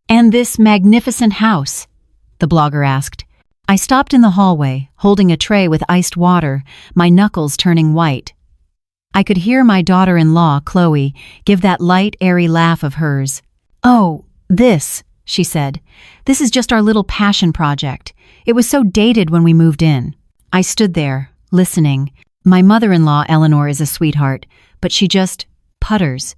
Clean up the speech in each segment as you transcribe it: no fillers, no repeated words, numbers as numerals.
"And this magnificent house?" the blogger asked. I stopped in the hallway, holding a tray with iced water, my knuckles turning white. I could hear my daughter-in-law, Chloe, give that light, airy laugh of hers. "Oh, this," she said. "This is just our little passion project. It was so dated when we moved in." I stood there, listening. My mother-in-law, Eleanor, is a sweetheart, but she just putters.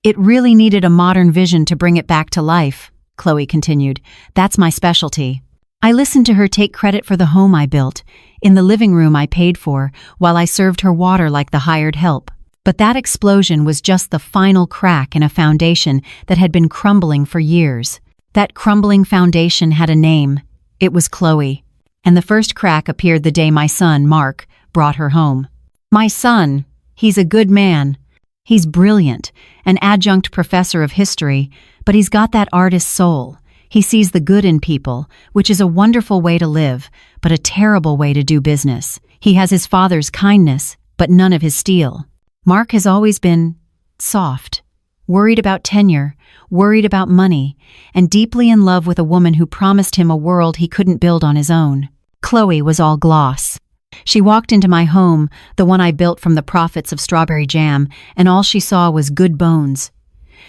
"It really needed a modern vision to bring it back to life," Chloe continued. "That's my specialty." I listened to her take credit for the home I built, in the living room I paid for, while I served her water like the hired help. But that explosion was just the final crack in a foundation that had been crumbling for years. That crumbling foundation had a name. It was Chloe. And the first crack appeared the day my son, Mark, brought her home. My son, he's a good man. He's brilliant, an adjunct professor of history, but he's got that artist soul. He sees the good in people, which is a wonderful way to live, but a terrible way to do business. He has his father's kindness, but none of his steel. Mark has always been soft, worried about tenure, worried about money, and deeply in love with a woman who promised him a world he couldn't build on his own. Chloe was all gloss. She walked into my home, the one I built from the profits of strawberry jam, and all she saw was good bones.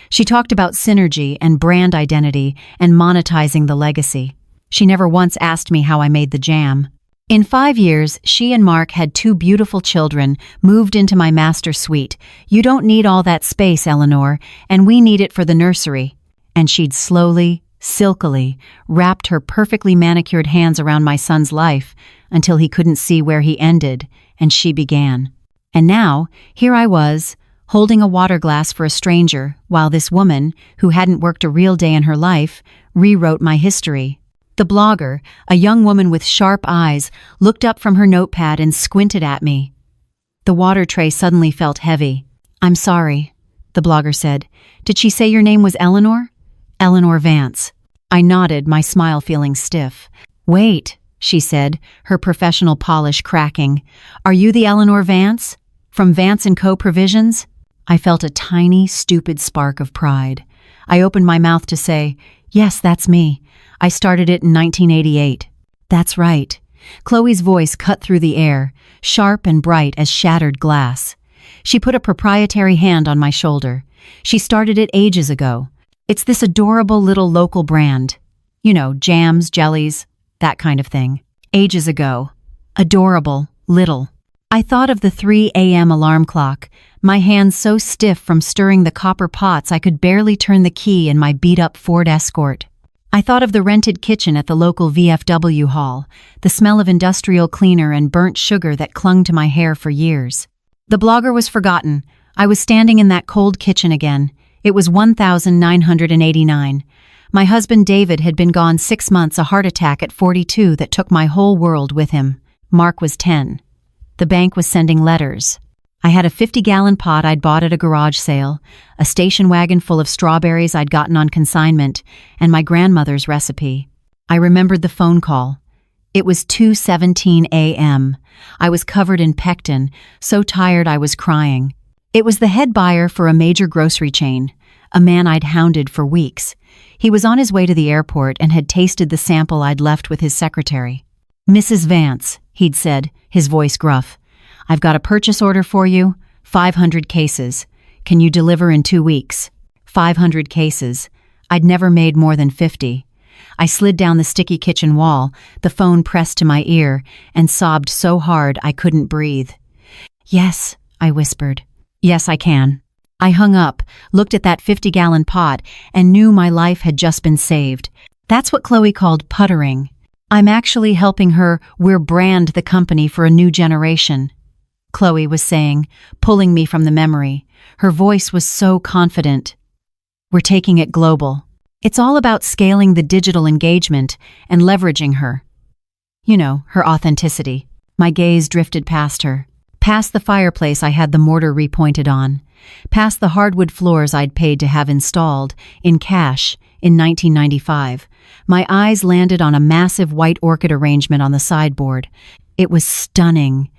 She talked about synergy and brand identity and monetizing the legacy. She never once asked me how I made the jam. In 5 years, she and Mark had 2 beautiful children, moved into my master suite. "You don't need all that space, Eleanor, and we need it for the nursery." And she'd slowly, silkily, wrapped her perfectly manicured hands around my son's life until he couldn't see where he ended, and she began. And now, here I was, holding a water glass for a stranger, while this woman, who hadn't worked a real day in her life, rewrote my history. The blogger, a young woman with sharp eyes, looked up from her notepad and squinted at me. The water tray suddenly felt heavy. "I'm sorry," the blogger said. "Did she say your name was Eleanor?" "Eleanor Vance." I nodded, my smile feeling stiff. "Wait," she said, her professional polish cracking. "Are you the Eleanor Vance? From Vance & Co. Provisions?" I felt a tiny, stupid spark of pride. I opened my mouth to say, "Yes, that's me. I started it in 1988. "That's right." Chloe's voice cut through the air, sharp and bright as shattered glass. She put a proprietary hand on my shoulder. "She started it ages ago. It's this adorable little local brand. You know, jams, jellies, that kind of thing. Ages ago. Adorable, little." I thought of the 3 a.m. alarm clock, my hands so stiff from stirring the copper pots I could barely turn the key in my beat-up Ford Escort. I thought of the rented kitchen at the local VFW hall, the smell of industrial cleaner and burnt sugar that clung to my hair for years. The blogger was forgotten. I was standing in that cold kitchen again. It was 1989. My husband David had been gone 6 months, a heart attack at 42 that took my whole world with him. Mark was 10. The bank was sending letters. I had a 50-gallon pot I'd bought at a garage sale, a station wagon full of strawberries I'd gotten on consignment, and my grandmother's recipe. I remembered the phone call. It was 2:17 a.m. I was covered in pectin, so tired I was crying. It was the head buyer for a major grocery chain, a man I'd hounded for weeks. He was on his way to the airport and had tasted the sample I'd left with his secretary. "Mrs. Vance," he'd said, his voice gruff. "I've got a purchase order for you, 500 cases. Can you deliver in 2 weeks? 500 cases. I'd never made more than 50. I slid down the sticky kitchen wall, the phone pressed to my ear, and sobbed so hard I couldn't breathe. "Yes," I whispered. "Yes, I can." I hung up, looked at that 50-gallon pot, and knew my life had just been saved. That's what Chloe called puttering. I'm actually helping her brand the company for a new generation. Chloe was saying, pulling me from the memory. Her voice was so confident. "We're taking it global. It's all about scaling the digital engagement and leveraging her. You know, her authenticity." My gaze drifted past her. Past the fireplace I had the mortar repointed on. Past the hardwood floors I'd paid to have installed, in cash, in 1995. My eyes landed on a massive white orchid arrangement on the sideboard. It was stunning.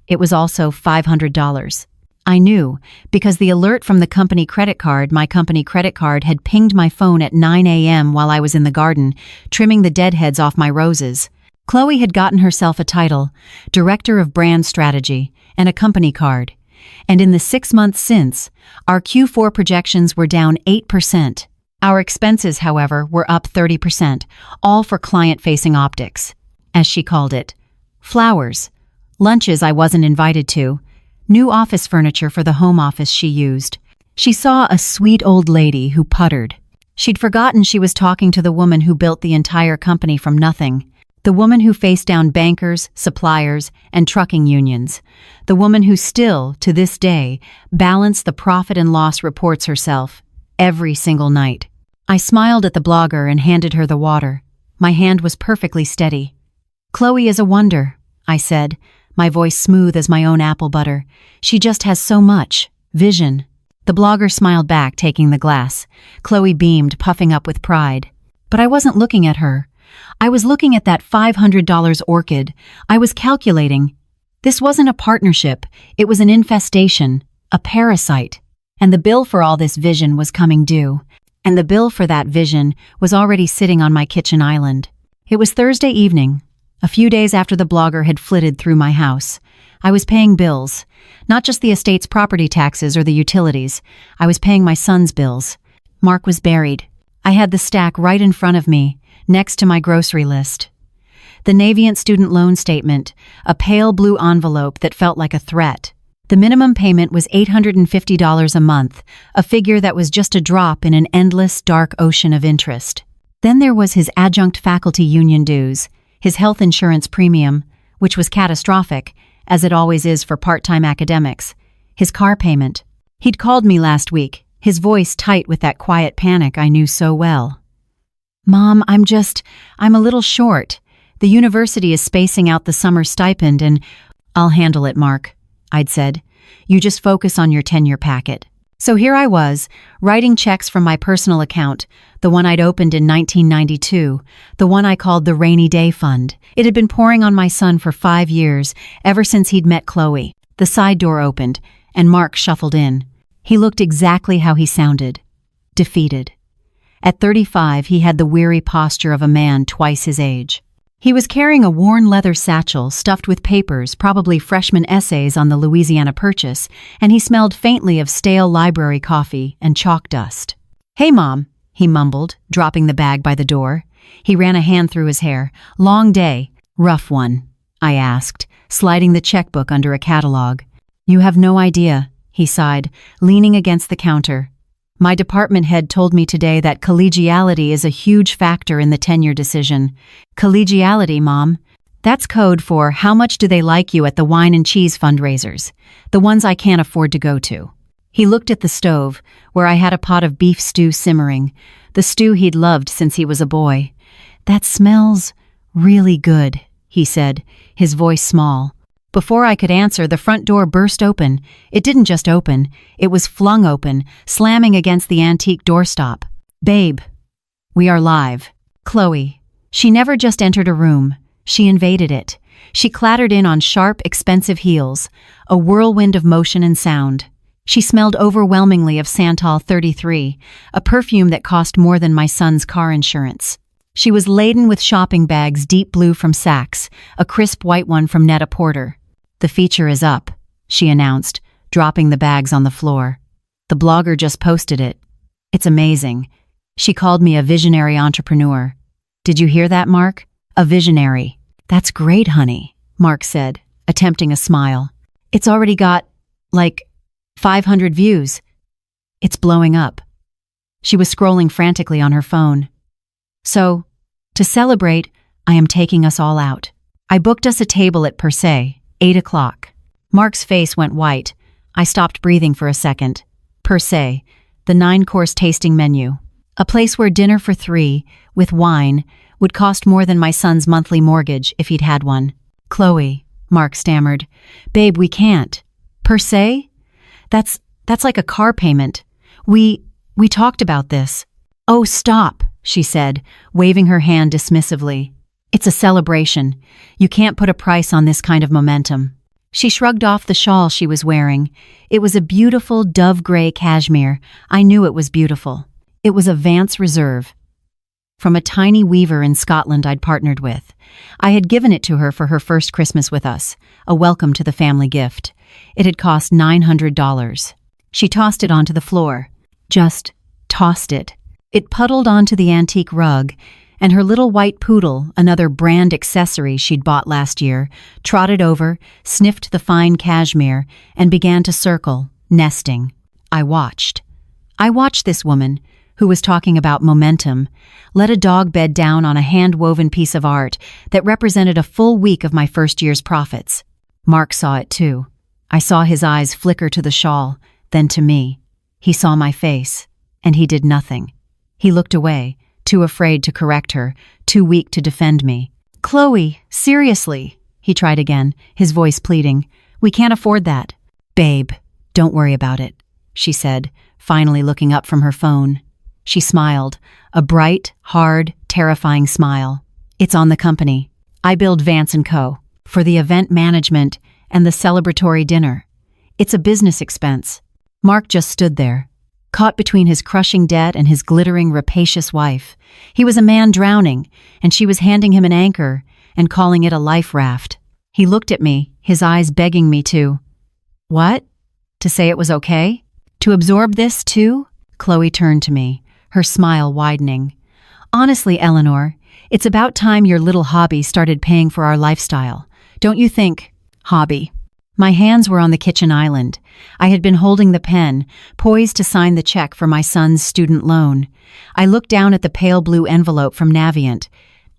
It was also $500. I knew, because the alert from my company credit card had pinged my phone at 9 a.m. while I was in the garden, trimming the deadheads off my roses. Chloe had gotten herself a title, Director of Brand Strategy, and a company card. And in the 6 months since, our Q4 projections were down 8%. Our expenses, however, were up 30%, all for client-facing optics, as she called it. Flowers, lunches I wasn't invited to, new office furniture for the home office she used. She saw a sweet old lady who puttered. She'd forgotten she was talking to the woman who built the entire company from nothing. The woman who faced down bankers, suppliers, and trucking unions. The woman who still, to this day, balanced the profit and loss reports herself, every single night. I smiled at the blogger and handed her the water. My hand was perfectly steady. "Chloe is a wonder," I said, my voice smooth as my own apple butter. "She just has so much vision." The blogger smiled back, taking the glass. Chloe beamed, puffing up with pride. But I wasn't looking at her. I was looking at that $500 orchid. I was calculating. This wasn't a partnership. It was an infestation, a parasite. And the bill for all this vision was coming due. And the bill for that vision was already sitting on my kitchen island. It was Thursday evening, a few days after the blogger had flitted through my house. I was paying bills, not just the estate's property taxes or the utilities. I was paying my son's bills. Mark was buried. I had the stack right in front of me, next to my grocery list. The Navient student loan statement, a pale blue envelope that felt like a threat. The minimum payment was $850 a month, a figure that was just a drop in an endless, dark ocean of interest. Then there was his adjunct faculty union dues, his health insurance premium, which was catastrophic, as it always is for part-time academics, his car payment. He'd called me last week, his voice tight with that quiet panic I knew so well. "Mom, I'm a little short. The university is spacing out the summer stipend and—" "I'll handle it, Mark," I'd said. "You just focus on your tenure packet." So here I was, writing checks from my personal account, the one I'd opened in 1992, the one I called the Rainy Day Fund. It had been pouring on my son for 5 years, ever since he'd met Chloe. The side door opened, and Mark shuffled in. He looked exactly how he sounded. Defeated. At 35, he had the weary posture of a man twice his age. He was carrying a worn leather satchel stuffed with papers, probably freshman essays on the Louisiana Purchase, and he smelled faintly of stale library coffee and chalk dust. "Hey, Mom," he mumbled, dropping the bag by the door. He ran a hand through his hair. "Long day." "Rough one," I asked, sliding the checkbook under a catalog. "You have no idea," he sighed, leaning against the counter. "My department head told me today that collegiality is a huge factor in the tenure decision." "Collegiality, Mom? That's code for how much do they like you at the wine and cheese fundraisers, the ones I can't afford to go to." He looked at the stove, where I had a pot of beef stew simmering, the stew he'd loved since he was a boy. "That smells really good," he said, his voice small. Before I could answer, the front door burst open. It didn't just open, it was flung open, slamming against the antique doorstop. "Babe, we are live." Chloe. She never just entered a room, she invaded it. She clattered in on sharp, expensive heels, a whirlwind of motion and sound. She smelled overwhelmingly of Santal 33, a perfume that cost more than my son's car insurance. She was laden with shopping bags deep blue from Saks, a crisp white one from Net-a-Porter. "The feature is up," she announced, dropping the bags on the floor. "The blogger just posted it. It's amazing. She called me a visionary entrepreneur. Did you hear that, Mark? A visionary." "That's great, honey," Mark said, attempting a smile. "It's already got, 500 views. It's blowing up." She was scrolling frantically on her phone. "So, to celebrate, I am taking us all out. I booked us a table at Per Se, 8 o'clock. Mark's face went white. I stopped breathing for a second. Per Se, the 9-course tasting menu. A place where dinner for 3, with wine, would cost more than my son's monthly mortgage if he'd had one. "Chloe," Mark stammered. "Babe, we can't." "Per Se? That's like a car payment. We talked about this." "Oh, stop," she said, waving her hand dismissively. "It's a celebration. You can't put a price on this kind of momentum." She shrugged off the shawl she was wearing. It was a beautiful dove-gray cashmere. I knew it was beautiful. It was a Vance Reserve, from a tiny weaver in Scotland I'd partnered with. I had given it to her for her first Christmas with us, a welcome to the family gift. It had cost $900. She tossed it onto the floor. Just tossed it. It puddled onto the antique rug, and her little white poodle, another brand accessory she'd bought last year, trotted over, sniffed the fine cashmere, and began to circle, nesting. I watched. This woman, who was talking about momentum, let a dog bed down on a hand-woven piece of art that represented a full week of my first year's profits. Mark saw it too. I saw his eyes flicker to the shawl, then to me. He saw my face, and he did nothing. He looked away, too afraid to correct her, too weak to defend me. "Chloe, seriously," he tried again, his voice pleading. "We can't afford that." "Babe, don't worry about it," she said, finally looking up from her phone. She smiled, a bright, hard, terrifying smile. "It's on the company. I billed Vance & Co. for the event management and the celebratory dinner. It's a business expense." Mark just stood there, caught between his crushing debt and his glittering, rapacious wife. He was a man drowning, and she was handing him an anchor and calling it a life raft. He looked at me, his eyes begging me to... What? To say it was okay? To absorb this, too? Chloe turned to me, her smile widening. "Honestly, Eleanor, it's about time your little hobby started paying for our lifestyle. Don't you think?" Hobby. My hands were on the kitchen island. I had been holding the pen, poised to sign the check for my son's student loan. I looked down at the pale blue envelope from Navient.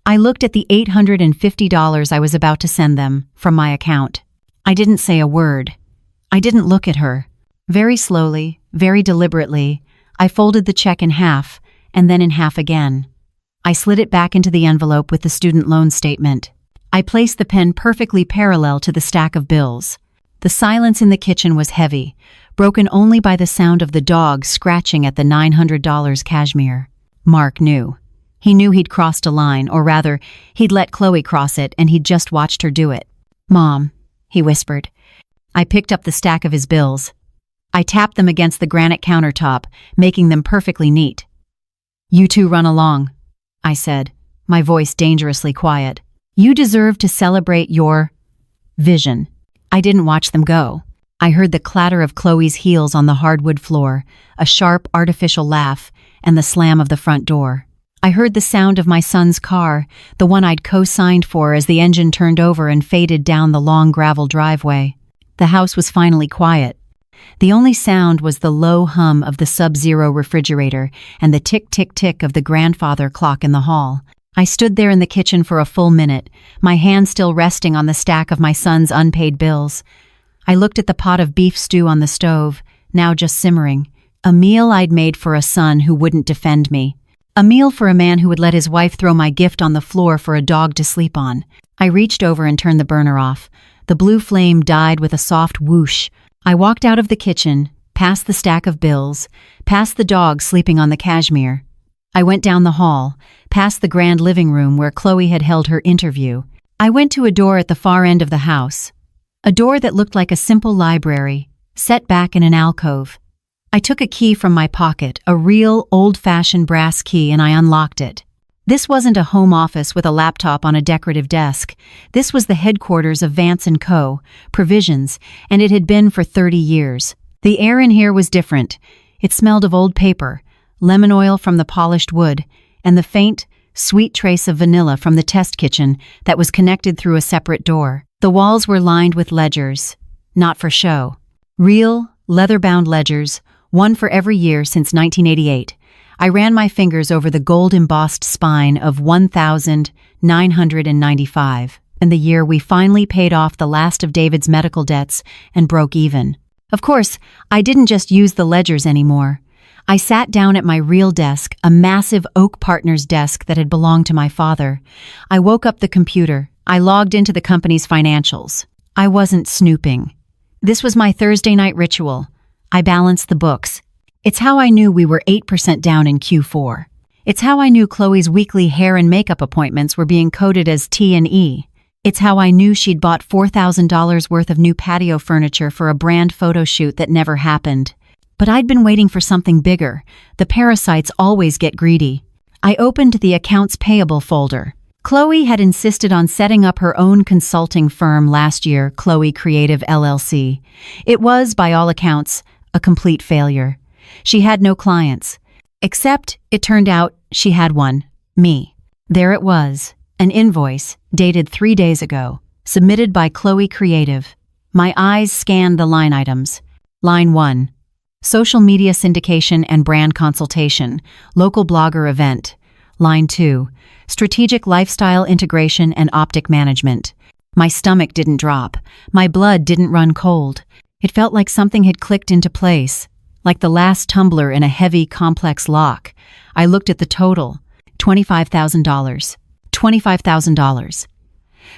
I looked at the $850 I was about to send them from my account. I didn't say a word. I didn't look at her. Very slowly, very deliberately, I folded the check in half, and then in half again. I slid it back into the envelope with the student loan statement. I placed the pen perfectly parallel to the stack of bills. The silence in the kitchen was heavy, broken only by the sound of the dog scratching at the $900 cashmere. Mark knew. He knew he'd crossed a line, or rather, he'd let Chloe cross it, and he'd just watched her do it. "Mom," he whispered. I picked up the stack of his bills. I tapped them against the granite countertop, making them perfectly neat. "You two run along," I said, my voice dangerously quiet. "You deserve to celebrate your vision." I didn't watch them go. I heard the clatter of Chloe's heels on the hardwood floor, a sharp, artificial laugh, and the slam of the front door. I heard the sound of my son's car, the one I'd co-signed for as the engine turned over and faded down the long gravel driveway. The house was finally quiet. The only sound was the low hum of the Sub-Zero refrigerator and the tick-tick-tick of the grandfather clock in the hall. I stood there in the kitchen for a full minute, my hand still resting on the stack of my son's unpaid bills. I looked at the pot of beef stew on the stove, now just simmering. A meal I'd made for a son who wouldn't defend me. A meal for a man who would let his wife throw my gift on the floor for a dog to sleep on. I reached over and turned the burner off. The blue flame died with a soft whoosh. I walked out of the kitchen, past the stack of bills, past the dog sleeping on the cashmere. I went down the hall, past the grand living room where Chloe had held her interview. I went to a door at the far end of the house. A door that looked like a simple library, set back in an alcove. I took a key from my pocket, a real, old-fashioned brass key, and I unlocked it. This wasn't a home office with a laptop on a decorative desk. This was the headquarters of Vance & Co., Provisions, and it had been for 30 years. The air in here was different. It smelled of old paper, lemon oil from the polished wood, and the faint, sweet trace of vanilla from the test kitchen that was connected through a separate door. The walls were lined with ledgers, not for show. Real, leather-bound ledgers, one for every year since 1988. I ran my fingers over the gold-embossed spine of 1,995, and the year we finally paid off the last of David's medical debts and broke even. Of course, I didn't just use the ledgers anymore. I sat down at my real desk, a massive Oak Partners desk that had belonged to my father. I woke up the computer. I logged into the company's financials. I wasn't snooping. This was my Thursday night ritual. I balanced the books. It's how I knew we were 8% down in Q4. It's how I knew Chloe's weekly hair and makeup appointments were being coded as T&E. It's how I knew she'd bought $4,000 worth of new patio furniture for a brand photo shoot that never happened. But I'd been waiting for something bigger. The parasites always get greedy. I opened the accounts payable folder. Chloe had insisted on setting up her own consulting firm last year, Chloe Creative LLC. It was, by all accounts, a complete failure. She had no clients. Except, it turned out, she had one. Me. There it was. An invoice, dated 3 days ago, submitted by Chloe Creative. My eyes scanned the line items. Line 1. Social media syndication and brand consultation, local blogger event. Line 2. Strategic lifestyle integration and optic management. My stomach didn't drop. My blood didn't run cold. It felt like something had clicked into place, like the last tumbler in a heavy, complex lock. I looked at the total. $25,000. $25,000.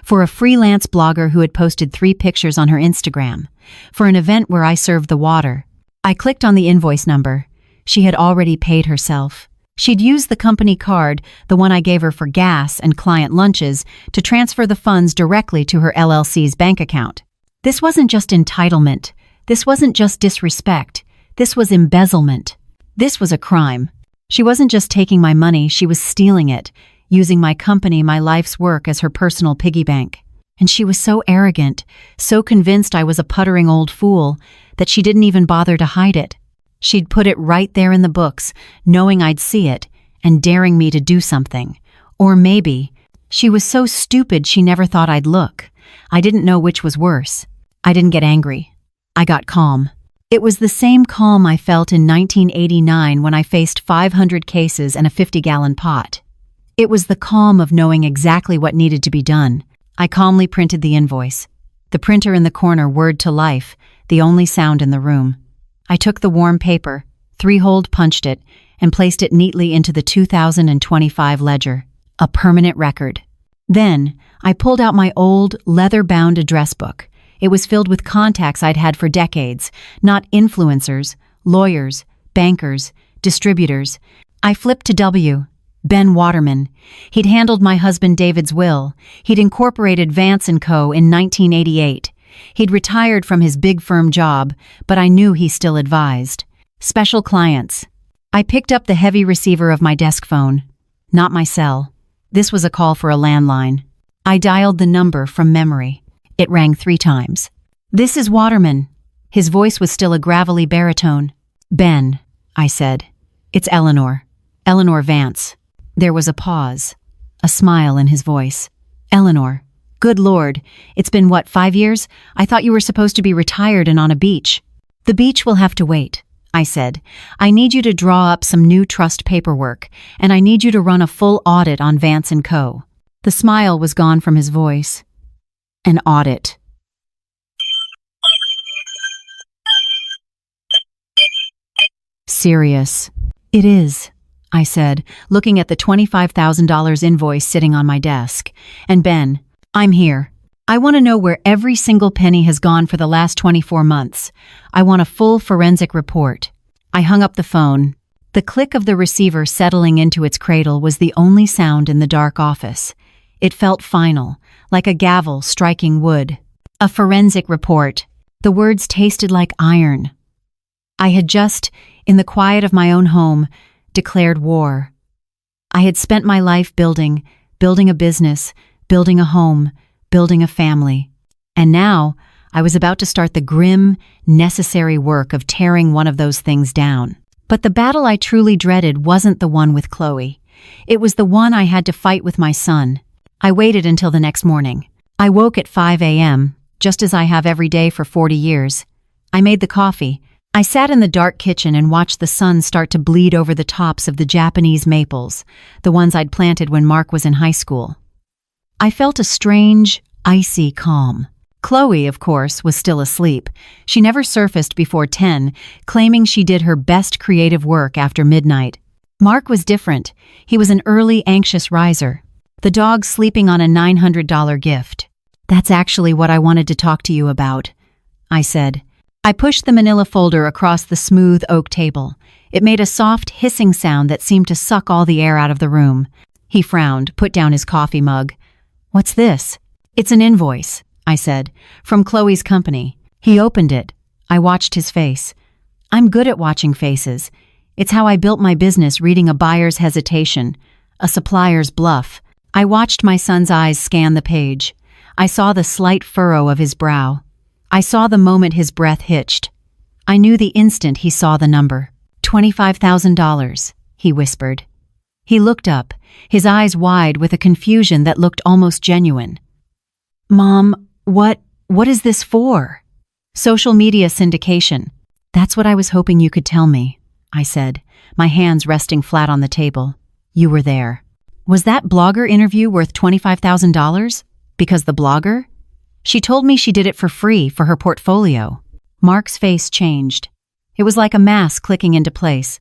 For a freelance blogger who had posted 3 pictures on her Instagram. For an event where I served the water. I clicked on the invoice number. She had already paid herself. She'd used the company card, the one I gave her for gas and client lunches, to transfer the funds directly to her LLC's bank account. This wasn't just entitlement. This wasn't just disrespect. This was embezzlement. This was a crime. She wasn't just taking my money, she was stealing it, using my company, my life's work as her personal piggy bank. And she was so arrogant, so convinced I was a puttering old fool, that she didn't even bother to hide it. She'd put it right there in the books, knowing I'd see it, and daring me to do something. Or maybe, she was so stupid she never thought I'd look. I didn't know which was worse. I didn't get angry. I got calm. It was the same calm I felt in 1989 when I faced 500 cases and a 50-gallon pot. It was the calm of knowing exactly what needed to be done. I calmly printed the invoice. The printer in the corner whirred to life, the only sound in the room. I took the warm paper, 3-holed punched it, and placed it neatly into the 2025 ledger, a permanent record. Then, I pulled out my old, leather-bound address book. It was filled with contacts I'd had for decades, not influencers, lawyers, bankers, distributors. I flipped to W. Ben Waterman. He'd handled my husband David's will. He'd incorporated Vance & Co. in 1988. He'd retired from his big firm job, but I knew he still advised. Special clients. I picked up the heavy receiver of my desk phone. Not my cell. This was a call for a landline. I dialed the number from memory. It rang 3 times. "This is Waterman." His voice was still a gravelly baritone. "Ben," I said. "It's Eleanor. Eleanor Vance." There was a pause, a smile in his voice. "Eleanor. Good Lord, it's been what, 5 years? I thought you were supposed to be retired and on a beach." "The beach will have to wait," I said. "I need you to draw up some new trust paperwork, and I need you to run a full audit on Vance & Co." The smile was gone from his voice. An audit. Serious. "It is," I said, looking at the $25,000 invoice sitting on my desk. "And Ben, I'm here. I want to know where every single penny has gone for the last 24 months. I want a full forensic report." I hung up the phone. The click of the receiver settling into its cradle was the only sound in the dark office. It felt final, like a gavel striking wood. A forensic report. The words tasted like iron. I had just, in the quiet of my own home, declared war. I had spent my life building a business, building a home, building a family. And now, I was about to start the grim, necessary work of tearing one of those things down. But the battle I truly dreaded wasn't the one with Chloe. It was the one I had to fight with my son. I waited until the next morning. I woke at 5 a.m., just as I have every day for 40 years. I made the coffee. I sat in the dark kitchen and watched the sun start to bleed over the tops of the Japanese maples, the ones I'd planted when Mark was in high school. I felt a strange, icy calm. Chloe, of course, was still asleep. She never surfaced before 10, claiming she did her best creative work after midnight. Mark was different. He was an early, anxious riser. The dog sleeping on a $900 gift. "That's actually what I wanted to talk to you about," I said. I pushed the manila folder across the smooth oak table. It made a soft, hissing sound that seemed to suck all the air out of the room. He frowned, put down his coffee mug. "What's this?" It's an invoice, I said, from Chloe's company. He opened it. I watched his face. I'm good at watching faces. It's how I built my business, reading a buyer's hesitation, a supplier's bluff. I watched my son's eyes scan the page. I saw the slight furrow of his brow. I saw the moment his breath hitched. I knew the instant he saw the number. $25,000, he whispered. He looked up, his eyes wide with a confusion that looked almost genuine. Mom, what is this for? Social media syndication. That's what I was hoping you could tell me, I said, my hands resting flat on the table. You were there. Was that blogger interview worth $25,000? Because the blogger? She told me she did it for free for her portfolio. Mark's face changed. It was like a mask clicking into place.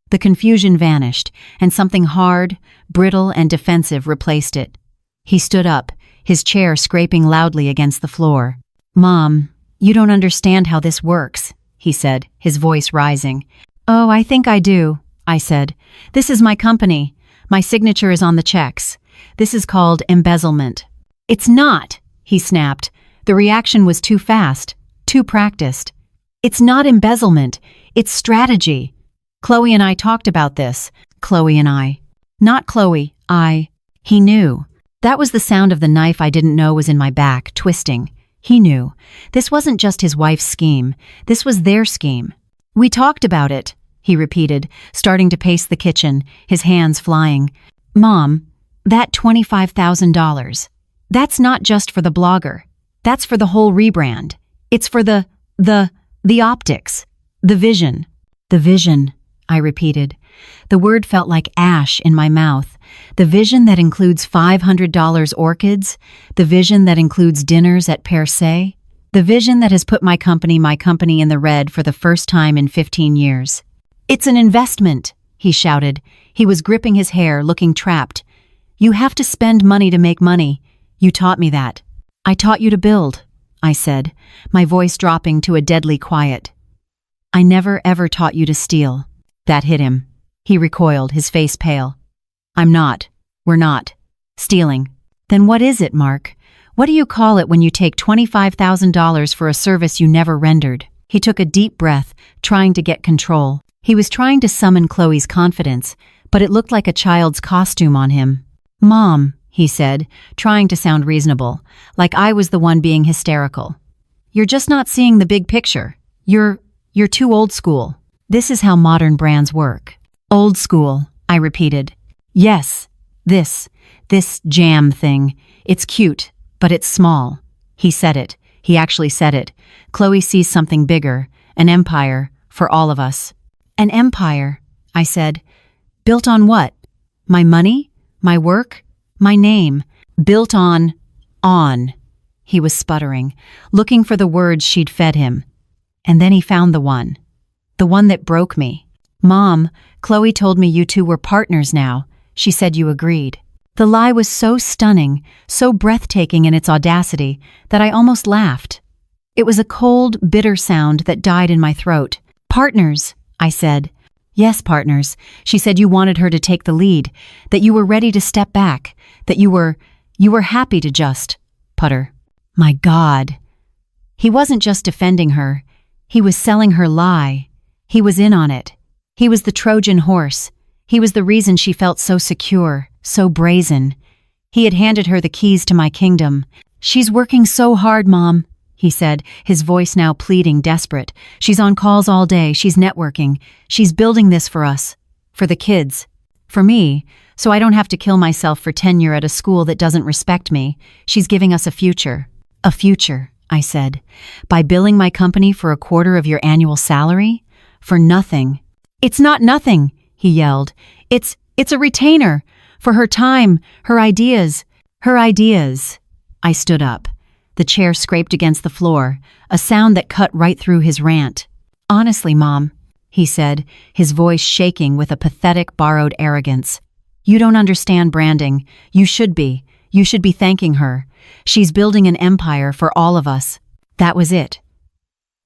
The confusion vanished, and something hard, brittle, and defensive replaced it. He stood up, his chair scraping loudly against the floor. Mom, you don't understand how this works, he said, his voice rising. Oh, I think I do, I said. This is my company. My signature is on the checks. This is called embezzlement. It's not, he snapped. The reaction was too fast, too practiced. It's not embezzlement. It's strategy. Chloe and I talked about this. Chloe and I. Not Chloe, I. He knew. That was the sound of the knife I didn't know was in my back, twisting. He knew. This wasn't just his wife's scheme. This was their scheme. We talked about it, he repeated, starting to pace the kitchen, his hands flying. Mom, that $25,000. That's not just for the blogger. That's for the whole rebrand. It's for the optics. The vision. The vision, I repeated. The word felt like ash in my mouth. The vision that includes $500 orchids. The vision that includes dinners at Per Se. The vision that has put my company in the red for the first time in 15 years. It's an investment, he shouted. He was gripping his hair, looking trapped. You have to spend money to make money. You taught me that. I taught you to build, I said, my voice dropping to a deadly quiet. I never ever taught you to steal. That hit him. He recoiled, his face pale. We're not. Stealing. Then what is it, Mark? What do you call it when you take $25,000 for a service you never rendered? He took a deep breath, trying to get control. He was trying to summon Chloe's confidence, but it looked like a child's costume on him. Mom, he said, trying to sound reasonable, like I was the one being hysterical. You're just not seeing the big picture. You're too old school. This is how modern brands work. Old school, I repeated. Yes, this jam thing. It's cute, but it's small. He said it. He actually said it. Chloe sees something bigger, an empire, for all of us. An empire, I said. Built on what? My money? My work? My name? Built on. He was sputtering, looking for the words she'd fed him. And then he found the one that broke me. Mom, Chloe told me you two were partners now. She said you agreed. The lie was so stunning, so breathtaking in its audacity, that I almost laughed. It was a cold, bitter sound that died in my throat. Partners, I said. Yes, partners. She said you wanted her to take the lead, that you were ready to step back, that you were happy to just putter. My God. He wasn't just defending her. He was selling her lie. He was in on it. He was the Trojan horse. He was the reason she felt so secure, so brazen. He had handed her the keys to my kingdom. She's working so hard, Mom, he said, his voice now pleading, desperate. She's on calls all day. She's networking. She's building this for us. For the kids. For me, so I don't have to kill myself for tenure at a school that doesn't respect me. She's giving us a future. A future, I said. By billing my company for a quarter of your annual salary? For nothing. It's not nothing, he yelled. It's a retainer. For her time, her ideas. Her ideas. I stood up. The chair scraped against the floor, a sound that cut right through his rant. Honestly, Mom, he said, his voice shaking with a pathetic, borrowed arrogance. You don't understand branding. You should be. You should be thanking her. She's building an empire for all of us. That was it.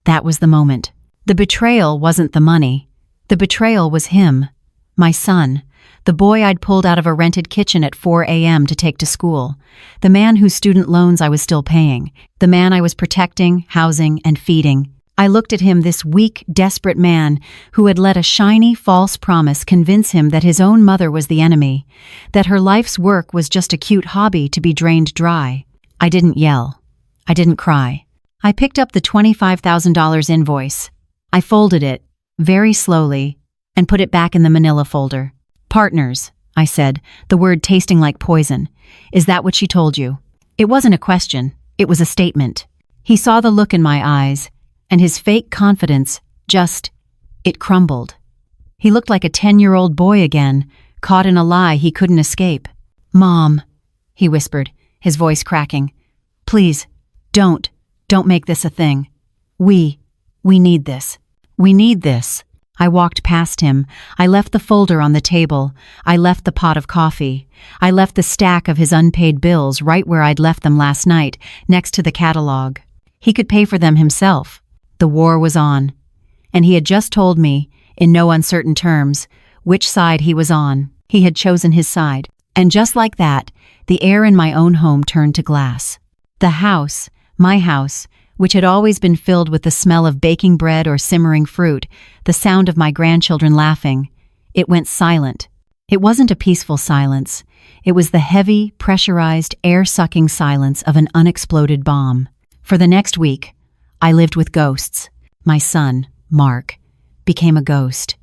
That was the moment. The betrayal wasn't the money. The betrayal was him. My son. the boy I'd pulled out of a rented kitchen at 4 a.m. to take to school, the man whose student loans I was still paying, the man I was protecting, housing, and feeding. I looked at him, this weak, desperate man who had let a shiny, false promise convince him that his own mother was the enemy, that her life's work was just a cute hobby to be drained dry. I didn't yell. I didn't cry. I picked up the $25,000 invoice. I folded it, very slowly, and put it back in the manila folder. "Partners," I said, the word tasting like poison. "Is that what she told you?" It wasn't a question. It was a statement. He saw the look in my eyes, and his fake confidence it crumbled. He looked like a 10-year-old boy again, caught in a lie he couldn't escape. "Mom," he whispered, his voice cracking. "Please, don't make this a thing. We need this. We need this." I walked past him. I left the folder on the table. I left the pot of coffee. I left the stack of his unpaid bills right where I'd left them last night, next to the catalog. He could pay for them himself. The war was on. And he had just told me, in no uncertain terms, which side he was on. He had chosen his side. And just like that, the air in my own home turned to glass. The house, my house, which had always been filled with the smell of baking bread or simmering fruit, the sound of my grandchildren laughing, it went silent. It wasn't a peaceful silence. It was the heavy, pressurized, air-sucking silence of an unexploded bomb. For the next week, I lived with ghosts. My son, Mark, became a ghost.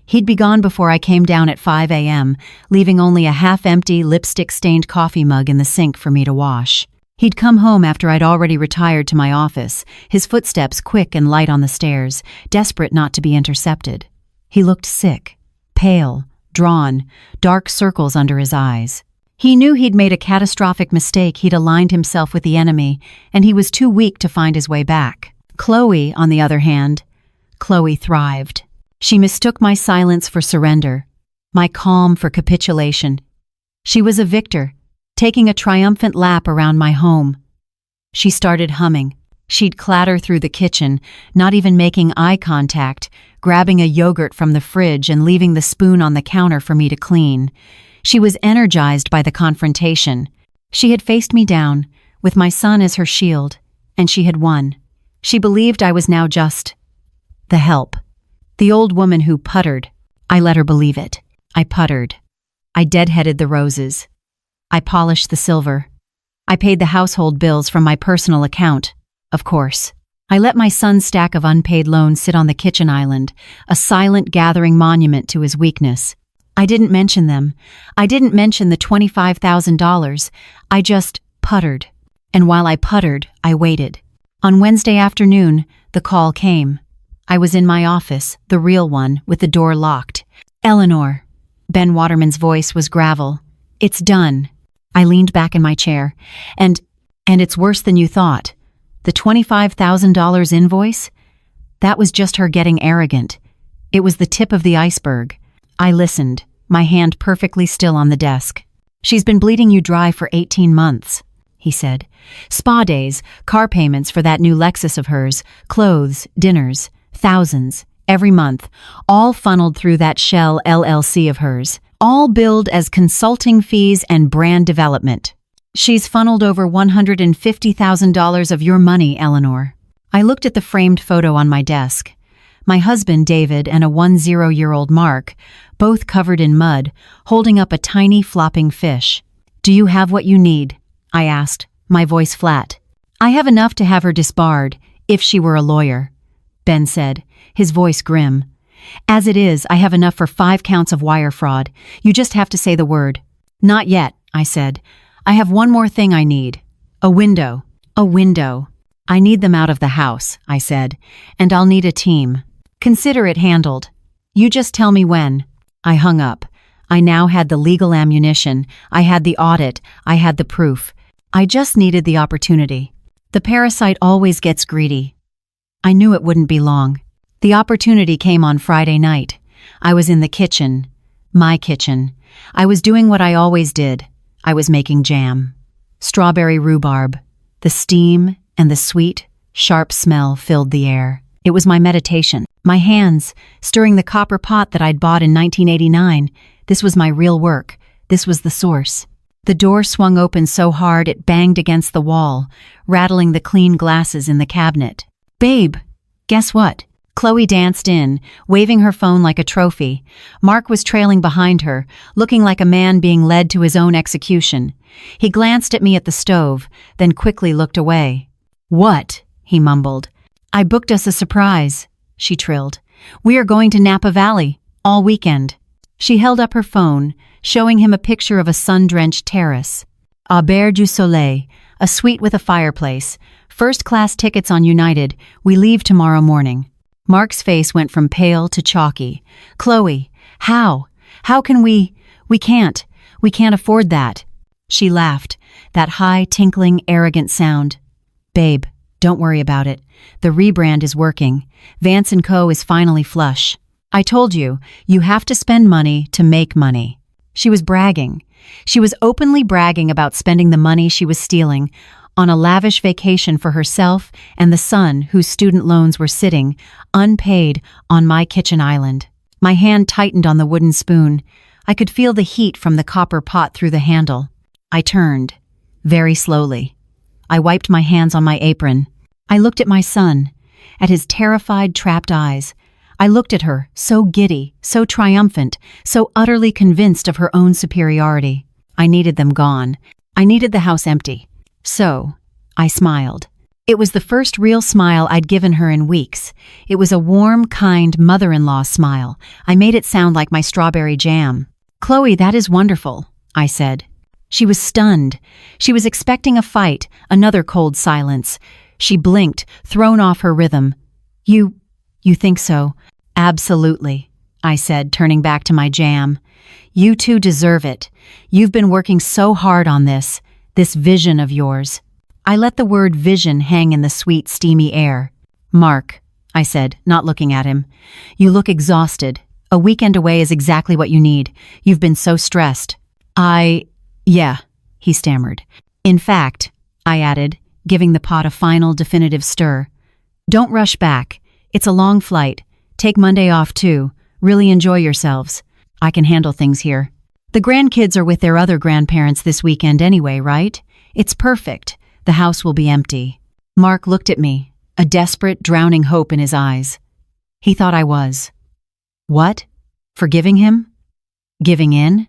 He'd be gone before I came down at 5 a.m., leaving only a half-empty, lipstick-stained coffee mug in the sink for me to wash. He'd come home after I'd already retired to my office, his footsteps quick and light on the stairs, desperate not to be intercepted. He looked sick, pale, drawn, dark circles under his eyes. He knew he'd made a catastrophic mistake. He'd aligned himself with the enemy, and he was too weak to find his way back. Chloe, on the other hand, Chloe thrived. She mistook my silence for surrender, my calm for capitulation. She was a victor, taking a triumphant lap around my home. She started humming. She'd clatter through the kitchen, not even making eye contact, grabbing a yogurt from the fridge and leaving the spoon on the counter for me to clean. She was energized by the confrontation. She had faced me down, with my son as her shield, and she had won. She believed I was now just the help. The old woman who puttered. I let her believe it. I puttered. I deadheaded the roses. I polished the silver. I paid the household bills from my personal account, of course. I let my son's stack of unpaid loans sit on the kitchen island, a silent gathering monument to his weakness. I didn't mention them. I didn't mention the $25,000. I just puttered. And while I puttered, I waited. On Wednesday afternoon, the call came. I was in my office, the real one, with the door locked. "Eleanor." Ben Waterman's voice was gravel. "It's done." I leaned back in my chair. And it's worse than you thought. The $25,000 invoice? That was just her getting arrogant. It was the tip of the iceberg. I listened, my hand perfectly still on the desk. "She's been bleeding you dry for 18 months, he said. "Spa days, car payments for that new Lexus of hers, clothes, dinners, thousands, every month, all funneled through that Shell LLC of hers. All billed as consulting fees and brand development. She's funneled over $150,000 of your money, Eleanor." I looked at the framed photo on my desk. My husband, David, and a 10-year-old Mark, both covered in mud, holding up a tiny flopping fish. "Do you have what you need?" I asked, my voice flat. "I have enough to have her disbarred, if she were a lawyer," Ben said, his voice grim. "As it is, I have enough for 5 counts of wire fraud. You just have to say the word." "Not yet," I said. "I have one more thing I need. A window." "A window." "I need them out of the house," I said, "and I'll need a team. Consider it handled. You just tell me when." I hung up. I now had the legal ammunition. I had the audit. I had the proof. I just needed the opportunity. The parasite always gets greedy. I knew it wouldn't be long. The opportunity came on Friday night. I was in the kitchen. My kitchen. I was doing what I always did. I was making jam. Strawberry rhubarb. The steam and the sweet, sharp smell filled the air. It was my meditation. My hands, stirring the copper pot that I'd bought in 1989, This was my real work. This was the source. The door swung open so hard it banged against the wall, rattling the clean glasses in the cabinet. "Babe, guess what?" Chloe danced in, waving her phone like a trophy. Mark was trailing behind her, looking like a man being led to his own execution. He glanced at me at the stove, then quickly looked away. "What?" he mumbled. "I booked us a surprise," she trilled. "We are going to Napa Valley, all weekend." She held up her phone, showing him a picture of a sun-drenched terrace. Auberge du Soleil, a suite with a fireplace. First-class tickets on United. We leave tomorrow morning. Mark's face went from pale to chalky. "Chloe, how? How can we? We can't. We can't afford that." She laughed, that high, tinkling, arrogant sound. "Babe, don't worry about it. The rebrand is working. Vance & Co. is finally flush. I told you, you have to spend money to make money." She was bragging. She was openly bragging about spending the money she was stealing on a lavish vacation for herself and the son whose student loans were sitting, unpaid, on my kitchen island. My hand tightened on the wooden spoon. I could feel the heat from the copper pot through the handle. I turned, very slowly. I wiped my hands on my apron. I looked at my son, at his terrified, trapped eyes. I looked at her, so giddy, so triumphant, so utterly convinced of her own superiority. I needed them gone. I needed the house empty. So, I smiled. It was the first real smile I'd given her in weeks. It was a warm, kind mother-in-law smile. I made it sound like my strawberry jam. "Chloe, that is wonderful," I said. She was stunned. She was expecting a fight, another cold silence. She blinked, thrown off her rhythm. You think so?" "Absolutely," I said, turning back to my jam. "You two deserve it. You've been working so hard on this vision of yours." I let the word vision hang in the sweet, steamy air. "Mark," I said, not looking at him, "you look exhausted. A weekend away is exactly what you need. You've been so stressed." Yeah, he stammered. "In fact," I added, giving the pot a final, definitive stir, "don't rush back. It's a long flight. Take Monday off too. Really enjoy yourselves. I can handle things here. The grandkids are with their other grandparents this weekend anyway, right? It's perfect. The house will be empty." Mark looked at me, a desperate, drowning hope in his eyes. He thought I was. What? Forgiving him? Giving in?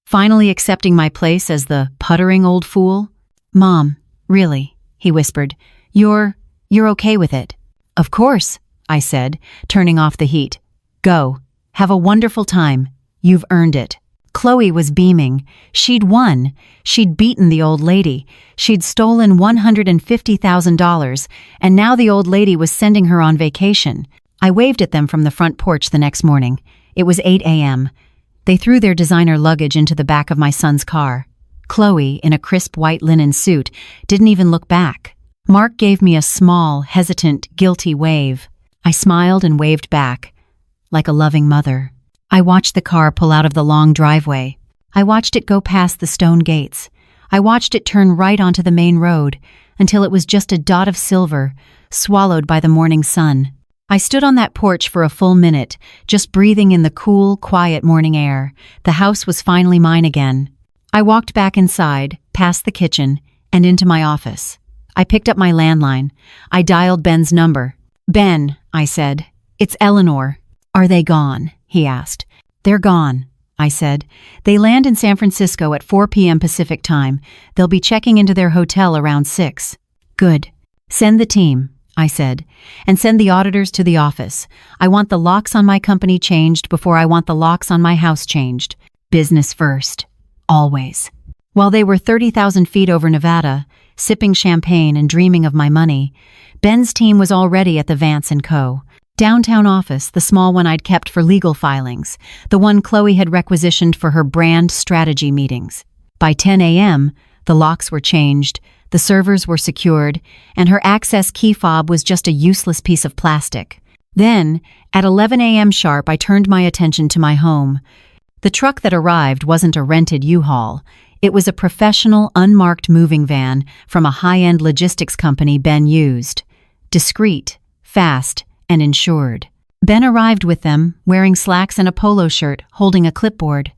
Finally accepting my place as the puttering old fool? "Mom, really," he whispered, You're okay with it?" "Of course," I said, turning off the heat. "Go. Have a wonderful time. You've earned it." Chloe was beaming. She'd won. She'd beaten the old lady. She'd stolen $150,000, and now the old lady was sending her on vacation. I waved at them from the front porch the next morning. It was 8 a.m. They threw their designer luggage into the back of my son's car. Chloe, in a crisp white linen suit, didn't even look back. Mark gave me a small, hesitant, guilty wave. I smiled and waved back, like a loving mother. I watched the car pull out of the long driveway. I watched it go past the stone gates. I watched it turn right onto the main road until it was just a dot of silver, swallowed by the morning sun. I stood on that porch for a full minute, just breathing in the cool, quiet morning air. The house was finally mine again. I walked back inside, past the kitchen, and into my office. I picked up my landline. I dialed Ben's number. "Ben," I said, "it's Eleanor." "Are they gone?" he asked. "They're gone," I said. "They land in San Francisco at 4 p.m. Pacific time. They'll be checking into their hotel around 6. "Good. Send the team," I said, "and send the auditors to the office. I want the locks on my company changed before I want the locks on my house changed. Business first. Always." While they were 30,000 feet over Nevada, sipping champagne and dreaming of my money, Ben's team was already at the Vance & Co. downtown office, the small one I'd kept for legal filings, the one Chloe had requisitioned for her brand strategy meetings. By 10 a.m., the locks were changed, the servers were secured, and her access key fob was just a useless piece of plastic. Then, at 11 a.m. sharp, I turned my attention to my home. The truck that arrived wasn't a rented U-Haul. It was a professional, unmarked moving van from a high-end logistics company Ben used. Discreet, fast, and insured. Ben arrived with them, wearing slacks and a polo shirt, holding a clipboard.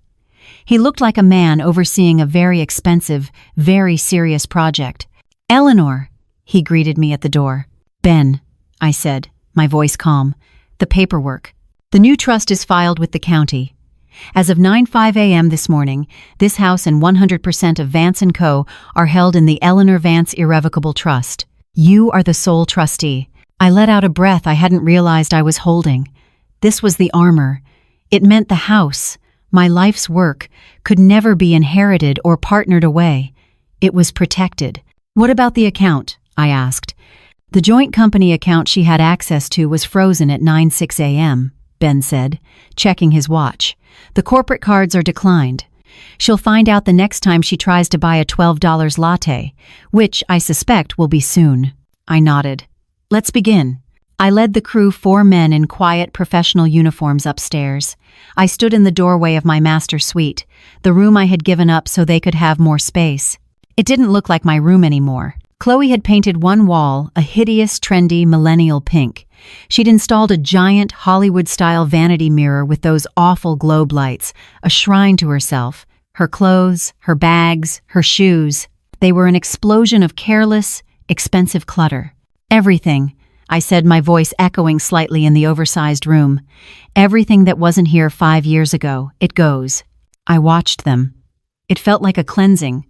He looked like a man overseeing a very expensive, very serious project. "Eleanor," he greeted me at the door. "Ben," I said, my voice calm. "The paperwork. The new trust is filed with the county. As of 9:05 a.m. this morning, this house and 100% of Vance & Co. are held in the Eleanor Vance Irrevocable Trust. You are the sole trustee." I let out a breath I hadn't realized I was holding. This was the armor. It meant the house, my life's work, could never be inherited or partnered away. It was protected. "What about the account?" I asked. "The joint company account she had access to was frozen at 9:06 a.m., Ben said, checking his watch. "The corporate cards are declined. She'll find out the next time she tries to buy a $12 latte, which I suspect will be soon." I nodded. "Let's begin." I led the crew, 4 men in quiet professional uniforms, upstairs. I stood in the doorway of my master suite, the room I had given up so they could have more space. It didn't look like my room anymore. Chloe had painted one wall a hideous, trendy millennial pink. She'd installed a giant Hollywood-style vanity mirror with those awful globe lights, a shrine to herself. Her clothes, her bags, her shoes. They were an explosion of careless, expensive clutter. "Everything," I said, my voice echoing slightly in the oversized room. "Everything that wasn't here 5 years ago, it goes." I watched them. It felt like a cleansing,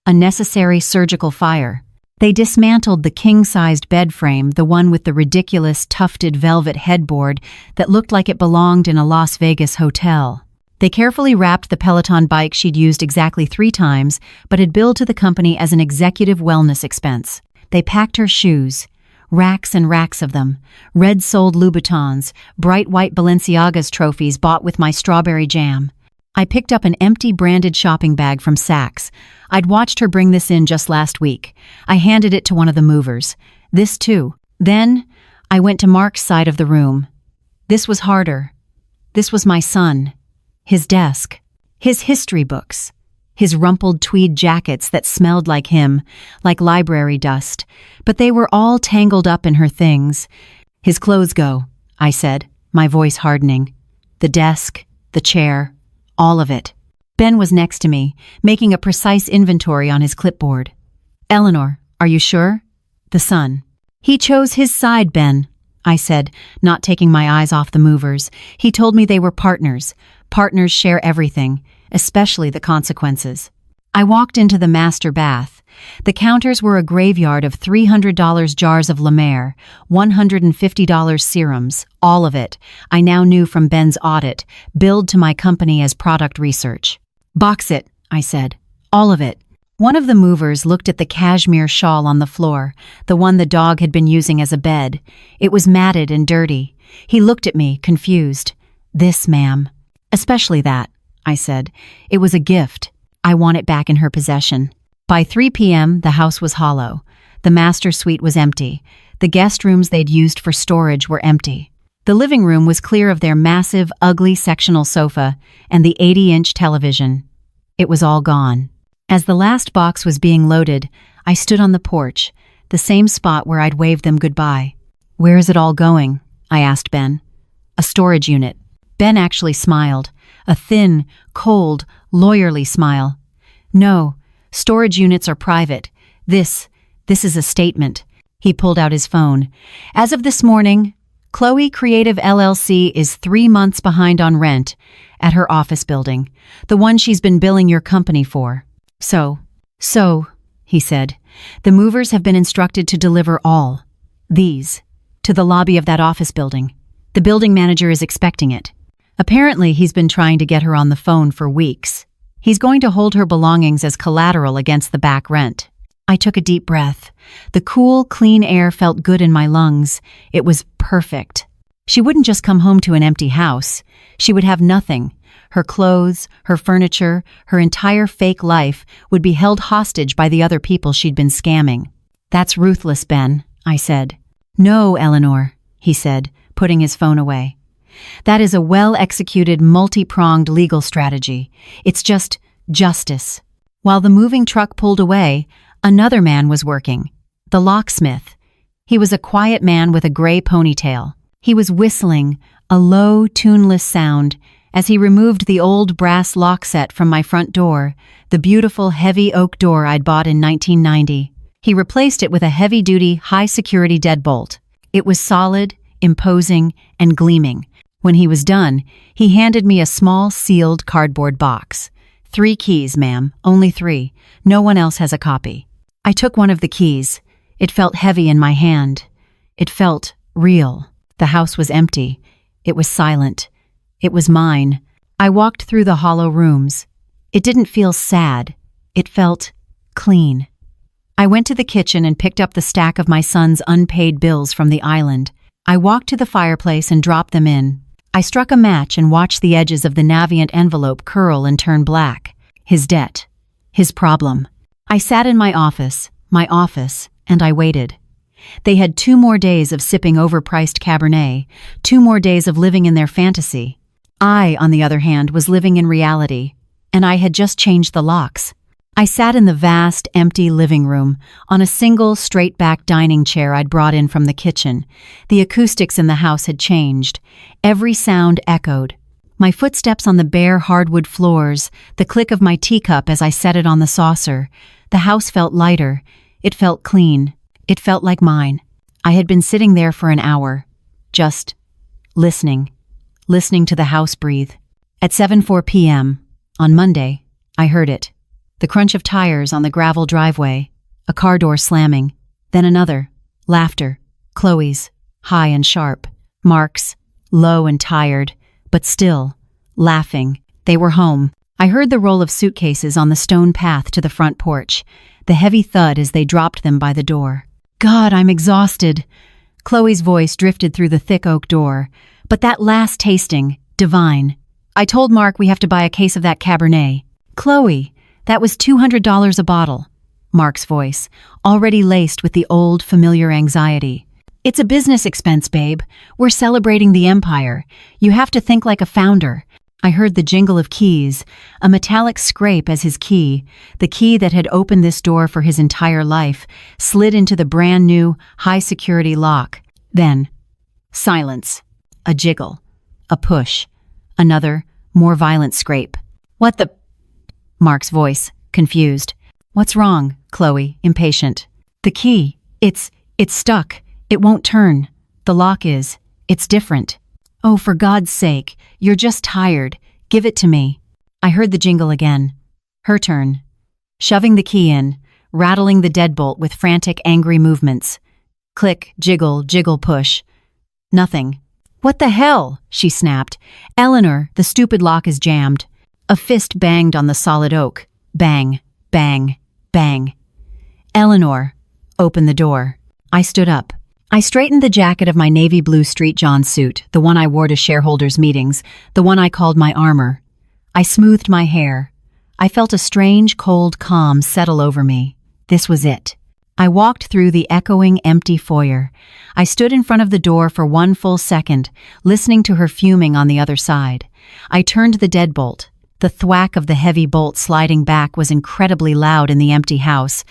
a necessary surgical fire. They dismantled the king-sized bed frame, the one with the ridiculous tufted velvet headboard that looked like it belonged in a Las Vegas hotel. They carefully wrapped the Peloton bike she'd used exactly 3 times, but had billed to the company as an executive wellness expense. They packed her shoes, racks and racks of them, red-soled Louboutins, bright white Balenciaga's trophies bought with my strawberry jam. I picked up an empty branded shopping bag from Saks. I'd watched her bring this in just last week. I handed it to one of the movers. "This too." Then, I went to Mark's side of the room. This was harder. This was my son. His desk. His history books. His rumpled tweed jackets that smelled like him, like library dust. But they were all tangled up in her things. "His clothes go," I said, my voice hardening. "The desk, the chair, all of it." Ben was next to me, making a precise inventory on his clipboard. "Eleanor, are you sure?" "The son." "He chose his side, Ben," I said, not taking my eyes off the movers. "He told me they were partners. Partners share everything, especially the consequences." I walked into the master bath. The counters were a graveyard of $300 jars of La Mer, $150 serums, all of it, I now knew from Ben's audit, billed to my company as product research. "Box it," I said. "All of it." One of the movers looked at the cashmere shawl on the floor, the one the dog had been using as a bed. It was matted and dirty. He looked at me, confused. "This, ma'am." "Especially that," I said. "It was a gift. I want it back in her possession." By 3 p.m., the house was hollow. The master suite was empty. The guest rooms they'd used for storage were empty. The living room was clear of their massive, ugly sectional sofa and the 80-inch television. It was all gone. As the last box was being loaded, I stood on the porch, the same spot where I'd waved them goodbye. "Where is it all going?" I asked Ben. "A storage unit." Ben actually smiled, a thin, cold, lawyerly smile. "No, storage units are private. This is a statement." He pulled out his phone. "As of this morning, Chloe Creative LLC is 3 months behind on rent at her office building, the one she's been billing your company for. So, he said, the movers have been instructed to deliver all these to the lobby of that office building. The building manager is expecting it. Apparently, he's been trying to get her on the phone for weeks. He's going to hold her belongings as collateral against the back rent." I took a deep breath. The cool, clean air felt good in my lungs. It was perfect. She wouldn't just come home to an empty house. She would have nothing. Her clothes, her furniture, her entire fake life would be held hostage by the other people she'd been scamming. "That's ruthless, Ben," I said. "No, Eleanor," he said, putting his phone away. "That is a well-executed, multi-pronged legal strategy. It's just justice." While the moving truck pulled away, another man was working. The locksmith. He was a quiet man with a gray ponytail. He was whistling, a low, tuneless sound, as he removed the old brass lock set from my front door, the beautiful heavy oak door I'd bought in 1990. He replaced it with a heavy-duty, high-security deadbolt. It was solid, imposing, and gleaming. When he was done, he handed me a small, sealed cardboard box. 3 keys, ma'am, only 3. No one else has a copy. I took one of the keys. It felt heavy in my hand. It felt real. The house was empty. It was silent. It was mine. I walked through the hollow rooms. It didn't feel sad. It felt clean. I went to the kitchen and picked up the stack of my son's unpaid bills from the island. I walked to the fireplace and dropped them in. I struck a match and watched the edges of the Navient envelope curl and turn black. His debt. His problem. I sat in my office, and I waited. They had 2 more days of sipping overpriced Cabernet, 2 more days of living in their fantasy. I, on the other hand, was living in reality, and I had just changed the locks. I sat in the vast, empty living room, on a single, straight-back dining chair I'd brought in from the kitchen. The acoustics in the house had changed. Every sound echoed. My footsteps on the bare hardwood floors, the click of my teacup as I set it on the saucer. The house felt lighter. It felt clean. It felt like mine. I had been sitting there for an hour, just listening to the house breathe. At 7:04 p.m., on Monday, I heard it. The crunch of tires on the gravel driveway, a car door slamming, then another, laughter, Chloe's, high and sharp, Mark's, low and tired, but still, laughing. They were home. I heard the roll of suitcases on the stone path to the front porch, the heavy thud as they dropped them by the door. God, I'm exhausted. Chloe's voice drifted through the thick oak door, but that last tasting, divine. I told Mark we have to buy a case of that Cabernet. Chloe, that was $200 a bottle. Mark's voice, already laced with the old, familiar anxiety. It's a business expense, babe. We're celebrating the empire. You have to think like a founder. I heard the jingle of keys, a metallic scrape as his key, the key that had opened this door for his entire life, slid into the brand new, high-security lock. Then, silence. A jiggle. A push. Another, more violent scrape. What the... Mark's voice, confused. What's wrong, Chloe, impatient. The key. It's stuck. It won't turn. The lock is. It's different. Oh, for God's sake, you're just tired. Give it to me. I heard the jingle again. Her turn. Shoving the key in, rattling the deadbolt with frantic, angry movements. Click, jiggle, jiggle, push. Nothing. What the hell? She snapped. Eleanor, the stupid lock is jammed. A fist banged on the solid oak. Bang, bang, bang. Eleanor, open the door. I stood up. I straightened the jacket of my navy blue Street John suit, the one I wore to shareholders' meetings, the one I called my armor. I smoothed my hair. I felt a strange, cold calm settle over me. This was it. I walked through the echoing, empty foyer. I stood in front of the door for 1 full second, listening to her fuming on the other side. I turned the deadbolt. The thwack of the heavy bolt sliding back was incredibly loud in the empty house.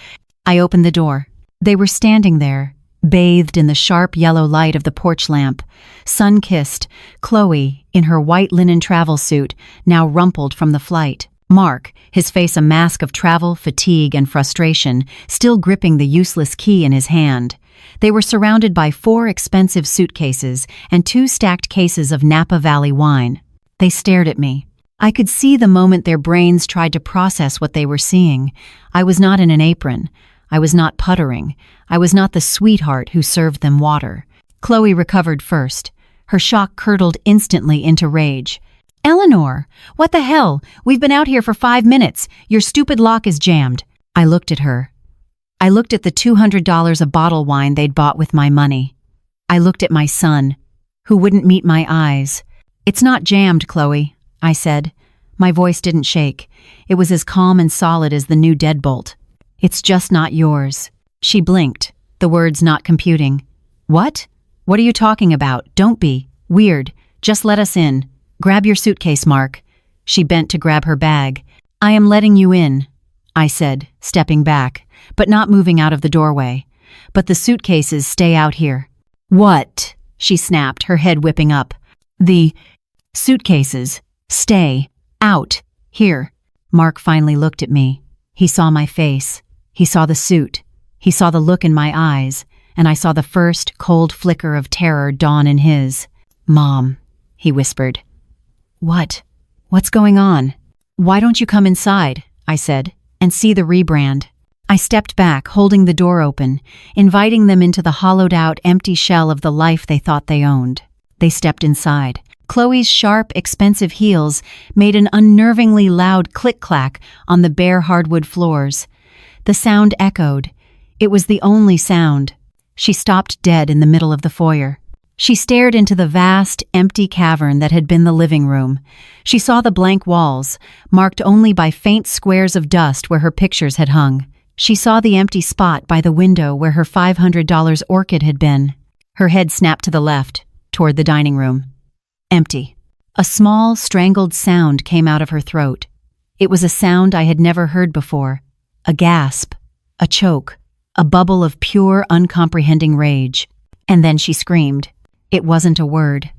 I opened the door. They were standing there, bathed in the sharp yellow light of the porch lamp. Sun-kissed, Chloe, in her white linen travel suit, now rumpled from the flight. Mark, his face a mask of travel, fatigue, and frustration, still gripping the useless key in his hand. They were surrounded by 4 expensive suitcases and 2 stacked cases of Napa Valley wine. They stared at me. I could see the moment their brains tried to process what they were seeing. I was not in an apron. I was not puttering. I was not the sweetheart who served them water. Chloe recovered first. Her shock curdled instantly into rage. Eleanor, what the hell? We've been out here for 5 minutes. Your stupid lock is jammed. I looked at her. I looked at the $200 of bottle wine they'd bought with my money. I looked at my son, who wouldn't meet my eyes. It's not jammed, Chloe, I said. My voice didn't shake. It was as calm and solid as the new deadbolt. It's just not yours. She blinked, the words not computing. What? What are you talking about? Don't be. Weird. Just let us in. Grab your suitcase, Mark. She bent to grab her bag. I am letting you in, I said, stepping back, but not moving out of the doorway. But the suitcases stay out here. What? She snapped, her head whipping up. The suitcases. Stay. Out. Here. Mark finally looked at me. He saw my face. He saw the suit. He saw the look in my eyes, and I saw the first cold flicker of terror dawn in his. Mom, he whispered. What? What's going on? Why don't you come inside, I said, and see the rebrand. I stepped back, holding the door open, inviting them into the hollowed-out, empty shell of the life they thought they owned. They stepped inside. Chloe's sharp, expensive heels made an unnervingly loud click-clack on the bare hardwood floors. The sound echoed. It was the only sound. She stopped dead in the middle of the foyer. She stared into the vast, empty cavern that had been the living room. She saw the blank walls, marked only by faint squares of dust where her pictures had hung. She saw the empty spot by the window where her $500 orchid had been. Her head snapped to the left, toward the dining room. Empty. A small, strangled sound came out of her throat. It was a sound I had never heard before. A gasp. A choke. A bubble of pure, uncomprehending rage. And then she screamed. It wasn't a word.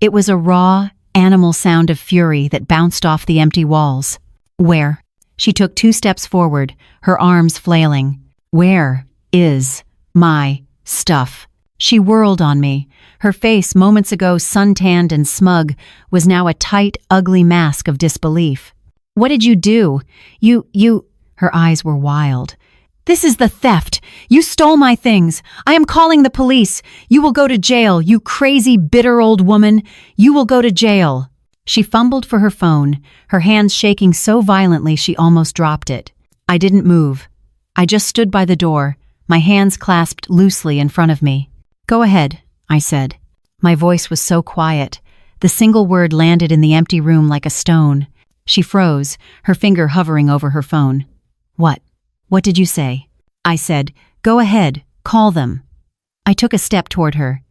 It was a raw, animal sound of fury that bounced off the empty walls. Where? She took 2 steps forward, her arms flailing. Where is my stuff? She whirled on me. Her face, moments ago suntanned and smug, was now a tight, ugly mask of disbelief. What did you do? You... Her eyes were wild. This is the theft. You stole my things. I am calling the police. You will go to jail, you crazy, bitter old woman. You will go to jail. She fumbled for her phone, her hands shaking so violently she almost dropped it. I didn't move. I just stood by the door, my hands clasped loosely in front of me. Go ahead, I said. My voice was so quiet. The single word landed in the empty room like a stone. She froze, her finger hovering over her phone. What? What did you say? I said, go ahead, call them. I took a step toward her.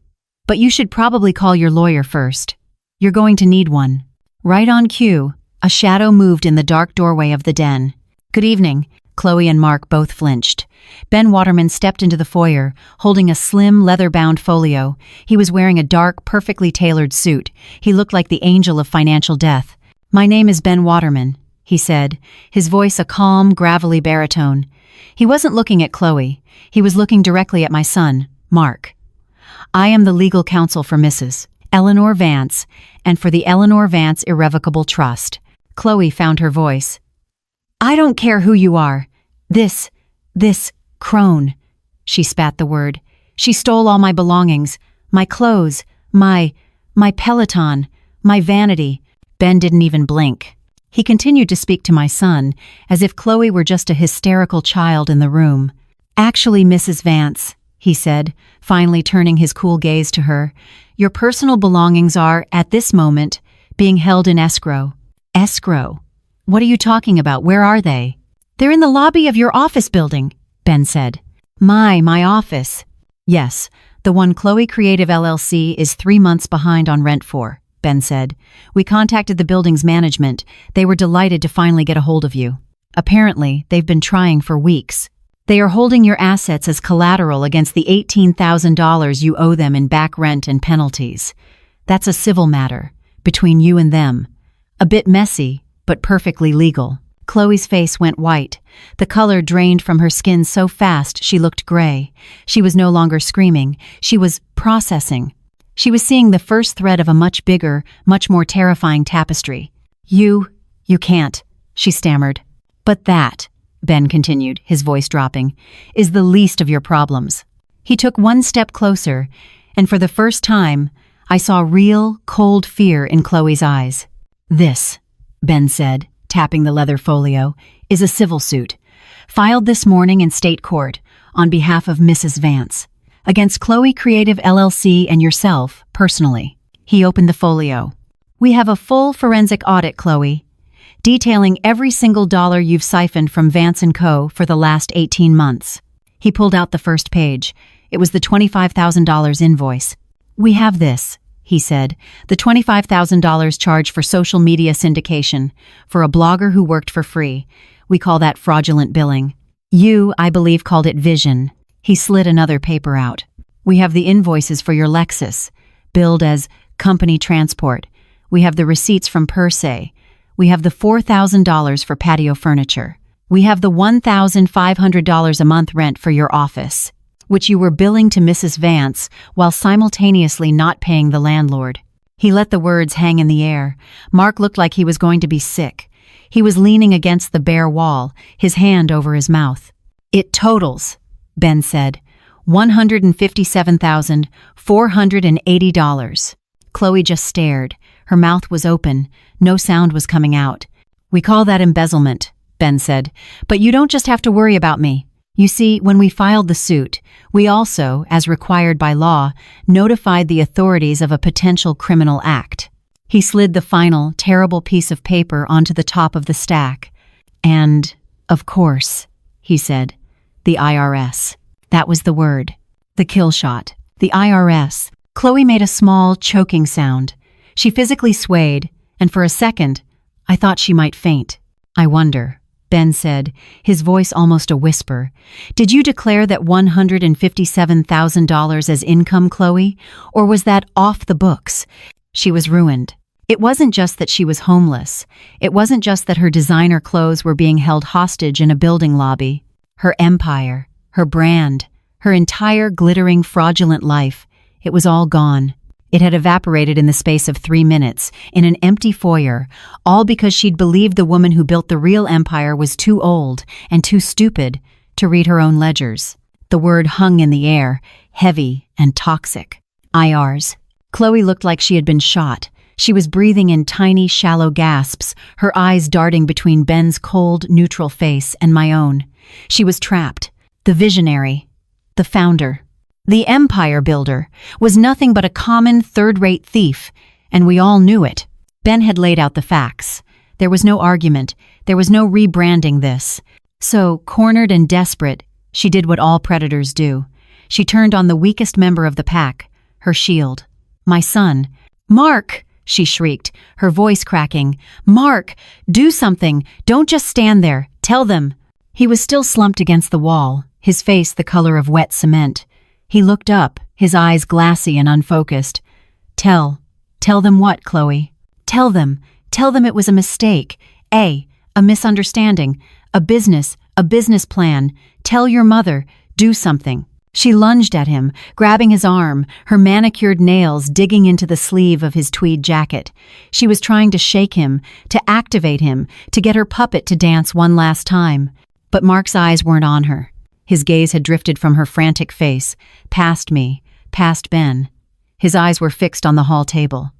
But you should probably call your lawyer first. You're going to need one. Right on cue, a shadow moved in the dark doorway of the den. Good evening. Chloe and Mark both flinched. Ben Waterman stepped into the foyer, holding a slim, leather-bound folio. He was wearing a dark, perfectly tailored suit. He looked like the angel of financial death. My name is Ben Waterman, he said, his voice a calm, gravelly baritone. He wasn't looking at Chloe. He was looking directly at my son, Mark. I am the legal counsel for Mrs. Eleanor Vance, and for the Eleanor Vance Irrevocable Trust. Chloe found her voice. I don't care who you are. This crone. She spat the word. She stole all my belongings, my clothes, my Peloton, my vanity. Ben didn't even blink. He continued to speak to my son, as if Chloe were just a hysterical child in the room. Actually, Mrs. Vance, he said, finally turning his cool gaze to her, your personal belongings are, at this moment, being held in escrow. Escrow? What are you talking about? Where are they? They're in the lobby of your office building, Ben said. My office. Yes, the one Chloe Creative LLC is 3 months behind on rent for, Ben said. We contacted the building's management. They were delighted to finally get a hold of you. Apparently, they've been trying for weeks. They are holding your assets as collateral against the $18,000 you owe them in back rent and penalties. That's a civil matter, between you and them. A bit messy, but perfectly legal. Chloe's face went white. The color drained from her skin so fast she looked gray. She was no longer screaming. She was processing. She was seeing the first thread of a much bigger, much more terrifying tapestry. You can't, she stammered. But that, Ben continued, his voice dropping, is the least of your problems. He took one step closer, and for the first time, I saw real, cold fear in Chloe's eyes. This, Ben said, tapping the leather folio, is a civil suit, filed this morning in state court, on behalf of Mrs. Vance, against Chloe Creative LLC and yourself, personally. He opened the folio. We have a full forensic audit, Chloe, detailing every single dollar you've siphoned from Vance & Co. for the last 18 months. He pulled out the first page. It was the $25,000 invoice. We have this, he said, the $25,000 charge for social media syndication, for a blogger who worked for free. We call that fraudulent billing. You, I believe, called it vision. He slid another paper out. We have the invoices for your Lexus, billed as company transport. We have the receipts from Per Se. We have the $4,000 for patio furniture. We have the $1,500 a month rent for your office, which you were billing to Mrs. Vance while simultaneously not paying the landlord." He let the words hang in the air. Mark looked like he was going to be sick. He was leaning against the bare wall, his hand over his mouth. "It totals," Ben said, $157,480. Chloe just stared. Her mouth was open. No sound was coming out. "We call that embezzlement," Ben said. "But you don't just have to worry about me. You see, when we filed the suit, we also, as required by law, notified the authorities of a potential criminal act." He slid the final, terrible piece of paper onto the top of the stack. "And, of course," he said, "the IRS." That was the word. The kill shot. The IRS. Chloe made a small, choking sound. She physically swayed, and for a second, I thought she might faint. "I wonder," Ben said, his voice almost a whisper. "Did you declare that $157,000 as income, Chloe? Or was that off the books?" She was ruined. It wasn't just that she was homeless. It wasn't just that her designer clothes were being held hostage in a building lobby. Her empire, her brand, her entire glittering, fraudulent life, it was all gone. It had evaporated in the space of 3 minutes, in an empty foyer, all because she'd believed the woman who built the real empire was too old and too stupid to read her own ledgers. The word hung in the air, heavy and toxic. IRs. Chloe looked like she had been shot. She was breathing in tiny, shallow gasps, her eyes darting between Ben's cold, neutral face and my own. She was trapped. The visionary, the founder, the empire builder, was nothing but a common, third-rate thief, and we all knew it. Ben had laid out the facts. There was no argument. There was no rebranding this. So, cornered and desperate, she did what all predators do. She turned on the weakest member of the pack, her shield. "My son." "Mark!" she shrieked, her voice cracking. "Mark, do something. Don't just stand there. Tell them." He was still slumped against the wall, his face the color of wet cement. He looked up, his eyes glassy and unfocused. Tell them what, Chloe? Tell them it was a mistake. A misunderstanding. A business plan. Tell your mother. Do something." She lunged at him, grabbing his arm, her manicured nails digging into the sleeve of his tweed jacket. She was trying to shake him, to activate him, to get her puppet to dance one last time. But Mark's eyes weren't on her. His gaze had drifted from her frantic face, past me, past Ben. His eyes were fixed on the hall table,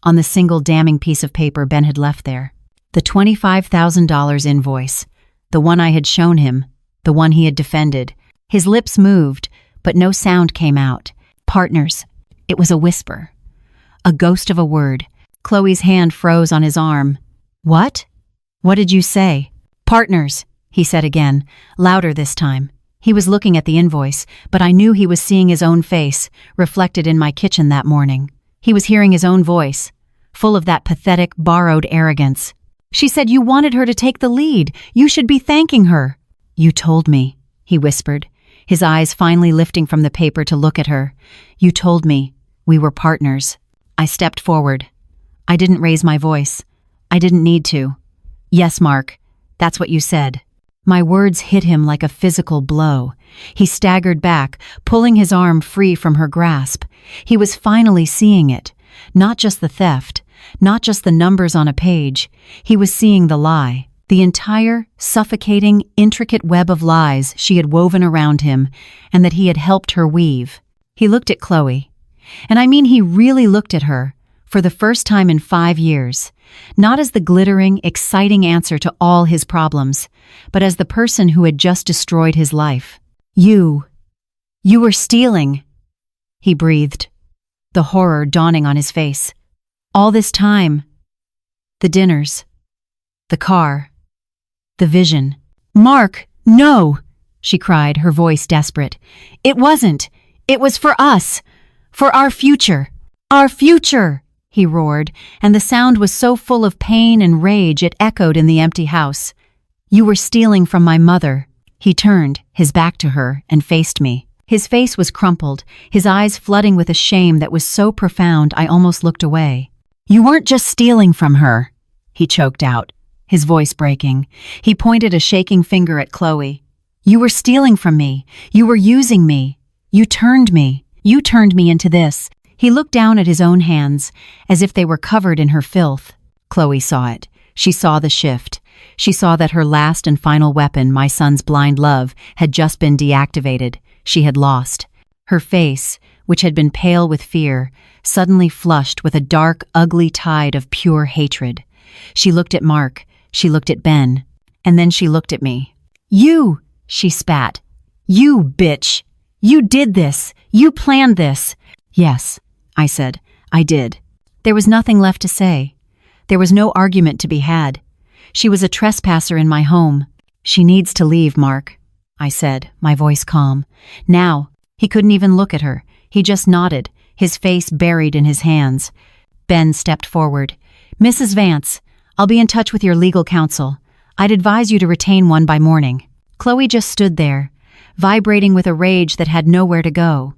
on the single damning piece of paper Ben had left there. The $25,000 invoice, the one I had shown him, the one he had defended. His lips moved, but no sound came out. "Partners." It was a whisper. A ghost of a word. Chloe's hand froze on his arm. "What? What did you say?" "Partners," he said again, louder this time. He was looking at the invoice, but I knew he was seeing his own face, reflected in my kitchen that morning. He was hearing his own voice, full of that pathetic, borrowed arrogance. "She said you wanted her to take the lead. You should be thanking her." "You told me," he whispered, his eyes finally lifting from the paper to look at her. "You told me we were partners." I stepped forward. I didn't raise my voice. I didn't need to. "Yes, Mark, that's what you said." My words hit him like a physical blow. He staggered back, pulling his arm free from her grasp. He was finally seeing it. Not just the theft, not just the numbers on a page. He was seeing the lie. The entire, suffocating, intricate web of lies she had woven around him and that he had helped her weave. He looked at Chloe. And I mean he really looked at her, for the first time in 5 years. Not as the glittering, exciting answer to all his problems, but as the person who had just destroyed his life. You were stealing," he breathed, the horror dawning on his face. "All this time. The dinners. The car. The vision." "Mark, no!" she cried, her voice desperate. "It wasn't. It was for us. For our future. Our future!" he roared, and the sound was so full of pain and rage it echoed in the empty house. "You were stealing from my mother." He turned, his back to her, and faced me. His face was crumpled, his eyes flooding with a shame that was so profound I almost looked away. You weren't just stealing from her, he choked out, his voice breaking. He pointed a shaking finger at Chloe. You were stealing from me. You were using me. You turned me. You turned me into this. He looked down at his own hands, as if they were covered in her filth. Chloe saw it. She saw the shift. She saw that her last and final weapon, my son's blind love, had just been deactivated. She had lost. Her face, which had been pale with fear, suddenly flushed with a dark, ugly tide of pure hatred. She looked at Mark. She looked at Ben. And then she looked at me. You, she spat. You, bitch. You did this. You planned this. Yes, I said. I did. There was nothing left to say. There was no argument to be had. She was a trespasser in my home. She needs to leave, Mark, I said, my voice calm. Now, he couldn't even look at her. He just nodded, his face buried in his hands. Ben stepped forward. Mrs. Vance, I'll be in touch with your legal counsel. I'd advise you to retain one by morning. Chloe just stood there, vibrating with a rage that had nowhere to go.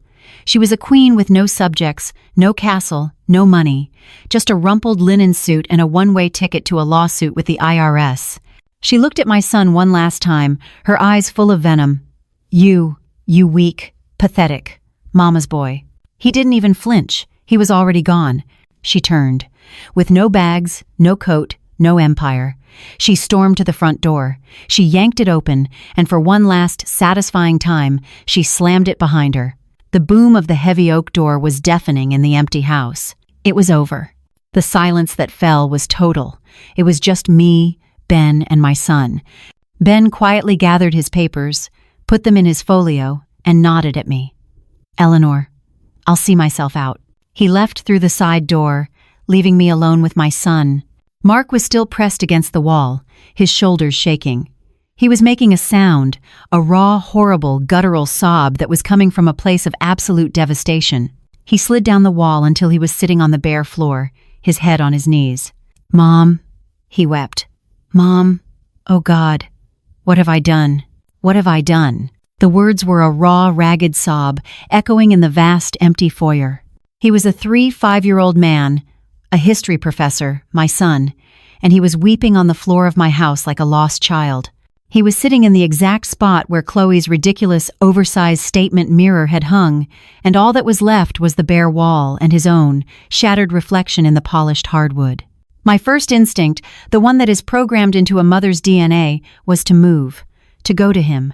She was a queen with no subjects, no castle, no money, just a rumpled linen suit and a one-way ticket to a lawsuit with the IRS. She looked at my son one last time, her eyes full of venom. You weak, pathetic, mama's boy. He didn't even flinch. He was already gone. She turned. With no bags, no coat, no empire. She stormed to the front door. She yanked it open, and for one last satisfying time, she slammed it behind her. The boom of the heavy oak door was deafening in the empty house. It was over. The silence that fell was total. It was just me, Ben, and my son. Ben quietly gathered his papers, put them in his folio, and nodded at me. Eleanor, I'll see myself out. He left through the side door, leaving me alone with my son. Mark was still pressed against the wall, his shoulders shaking. He was making a sound, a raw, horrible, guttural sob that was coming from a place of absolute devastation. He slid down the wall until he was sitting on the bare floor, his head on his knees. Mom, he wept. Mom, oh God, what have I done? What have I done? The words were a raw, ragged sob, echoing in the vast, empty foyer. He was a 5-year-old man, a history professor, my son, and he was weeping on the floor of my house like a lost child. He was sitting in the exact spot where Chloe's ridiculous, oversized statement mirror had hung, and all that was left was the bare wall and his own, shattered reflection in the polished hardwood. My first instinct, the one that is programmed into a mother's DNA, was to move, to go to him,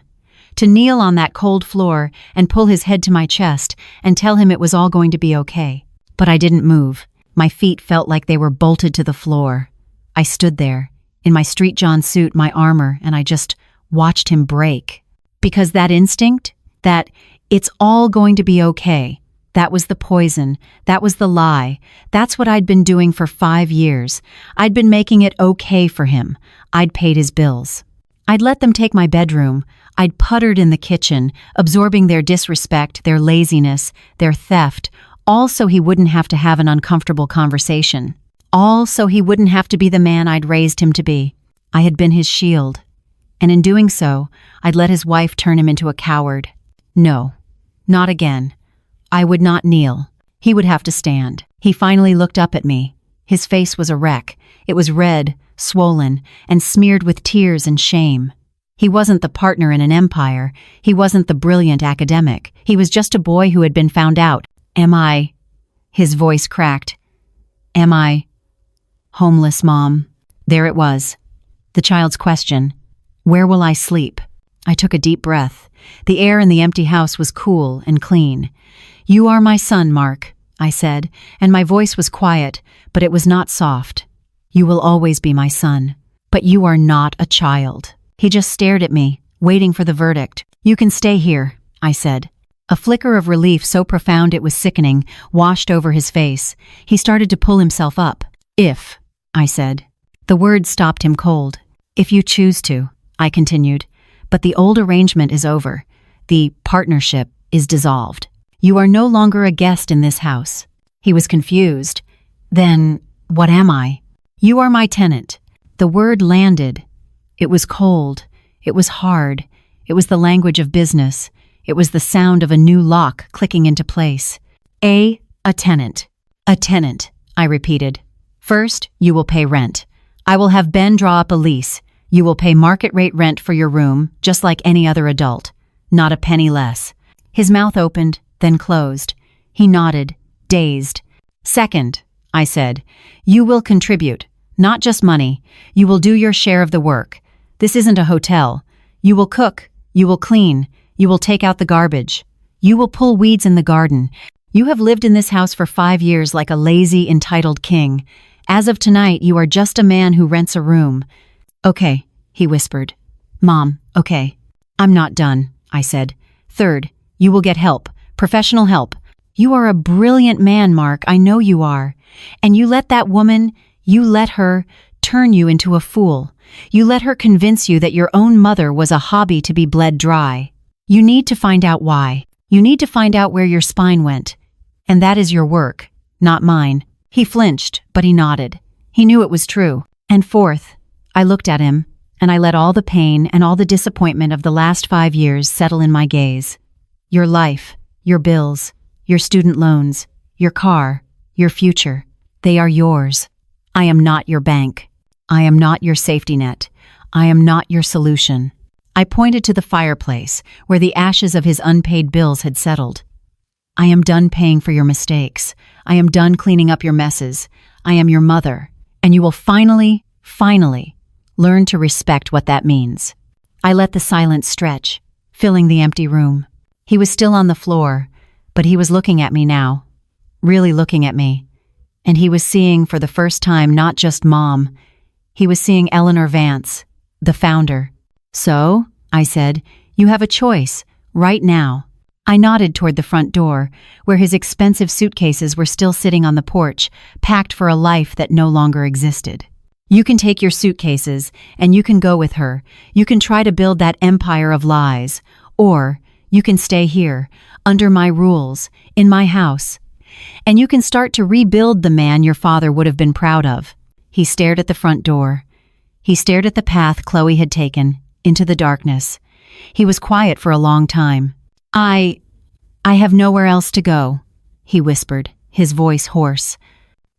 to kneel on that cold floor and pull his head to my chest and tell him it was all going to be okay. But I didn't move. My feet felt like they were bolted to the floor. I stood there, in my Street John suit, my armor, and I just watched him break. Because that instinct, that it's all going to be okay, that was the poison, that was the lie. That's what I'd been doing for 5 years. I'd been making it okay for him. I'd paid his bills. I'd let them take my bedroom. I'd puttered in the kitchen, absorbing their disrespect, their laziness, their theft, all so he wouldn't have to have an uncomfortable conversation. All so he wouldn't have to be the man I'd raised him to be. I had been his shield. And in doing so, I'd let his wife turn him into a coward. No, not again. I would not kneel. He would have to stand. He finally looked up at me. His face was a wreck. It was red, swollen, and smeared with tears and shame. He wasn't the partner in an empire. He wasn't the brilliant academic. He was just a boy who had been found out. Am I? His voice cracked. Am I? Homeless, Mom. There it was. The child's question. Where will I sleep? I took a deep breath. The air in the empty house was cool and clean. You are my son, Mark, I said, and my voice was quiet, but it was not soft. You will always be my son. But you are not a child. He just stared at me, waiting for the verdict. You can stay here, I said. A flicker of relief so profound it was sickening washed over his face. He started to pull himself up. If, I said. The word stopped him cold. If you choose to, I continued. But the old arrangement is over. The partnership is dissolved. You are no longer a guest in this house. He was confused. Then, what am I? You are my tenant. The word landed. It was cold. It was hard. It was the language of business. It was the sound of a new lock clicking into place. A tenant. A tenant, I repeated. First, you will pay rent. I will have Ben draw up a lease. You will pay market rate rent for your room, just like any other adult. Not a penny less." His mouth opened, then closed. He nodded, dazed. "Second," I said, "you will contribute. Not just money. You will do your share of the work. This isn't a hotel. You will cook. You will clean. You will take out the garbage. You will pull weeds in the garden. You have lived in this house for 5 years like a lazy, entitled king. As of tonight, you are just a man who rents a room." "Okay," he whispered. "Mom, okay." "I'm not done," I said. "Third, you will get help, professional help. You are a brilliant man, Mark, I know you are. And you let that woman, you let her turn you into a fool. You let her convince you that your own mother was a hobby to be bled dry. You need to find out why. You need to find out where your spine went. And that is your work, not mine." He flinched, but he nodded. He knew it was true. "And fourth," I looked at him, and I let all the pain and all the disappointment of the last 5 years settle in my gaze. "Your life, your bills, your student loans, your car, your future, they are yours. I am not your bank. I am not your safety net. I am not your solution." I pointed to the fireplace, where the ashes of his unpaid bills had settled. "I am done paying for your mistakes. I am done cleaning up your messes. I am your mother, and you will finally learn to respect what that means." I let the silence stretch, filling the empty room. He was still on the floor, but he was looking at me now, really looking at me. And he was seeing for the first time not just Mom, he was seeing Eleanor Vance, the founder. "So," I said, "you have a choice, right now." I nodded toward the front door, where his expensive suitcases were still sitting on the porch, packed for a life that no longer existed. "You can take your suitcases, and you can go with her. You can try to build that empire of lies. Or you can stay here, under my rules, in my house. And you can start to rebuild the man your father would have been proud of." He stared at the front door. He stared at the path Chloe had taken, into the darkness. He was quiet for a long time. I have nowhere else to go," he whispered, his voice hoarse.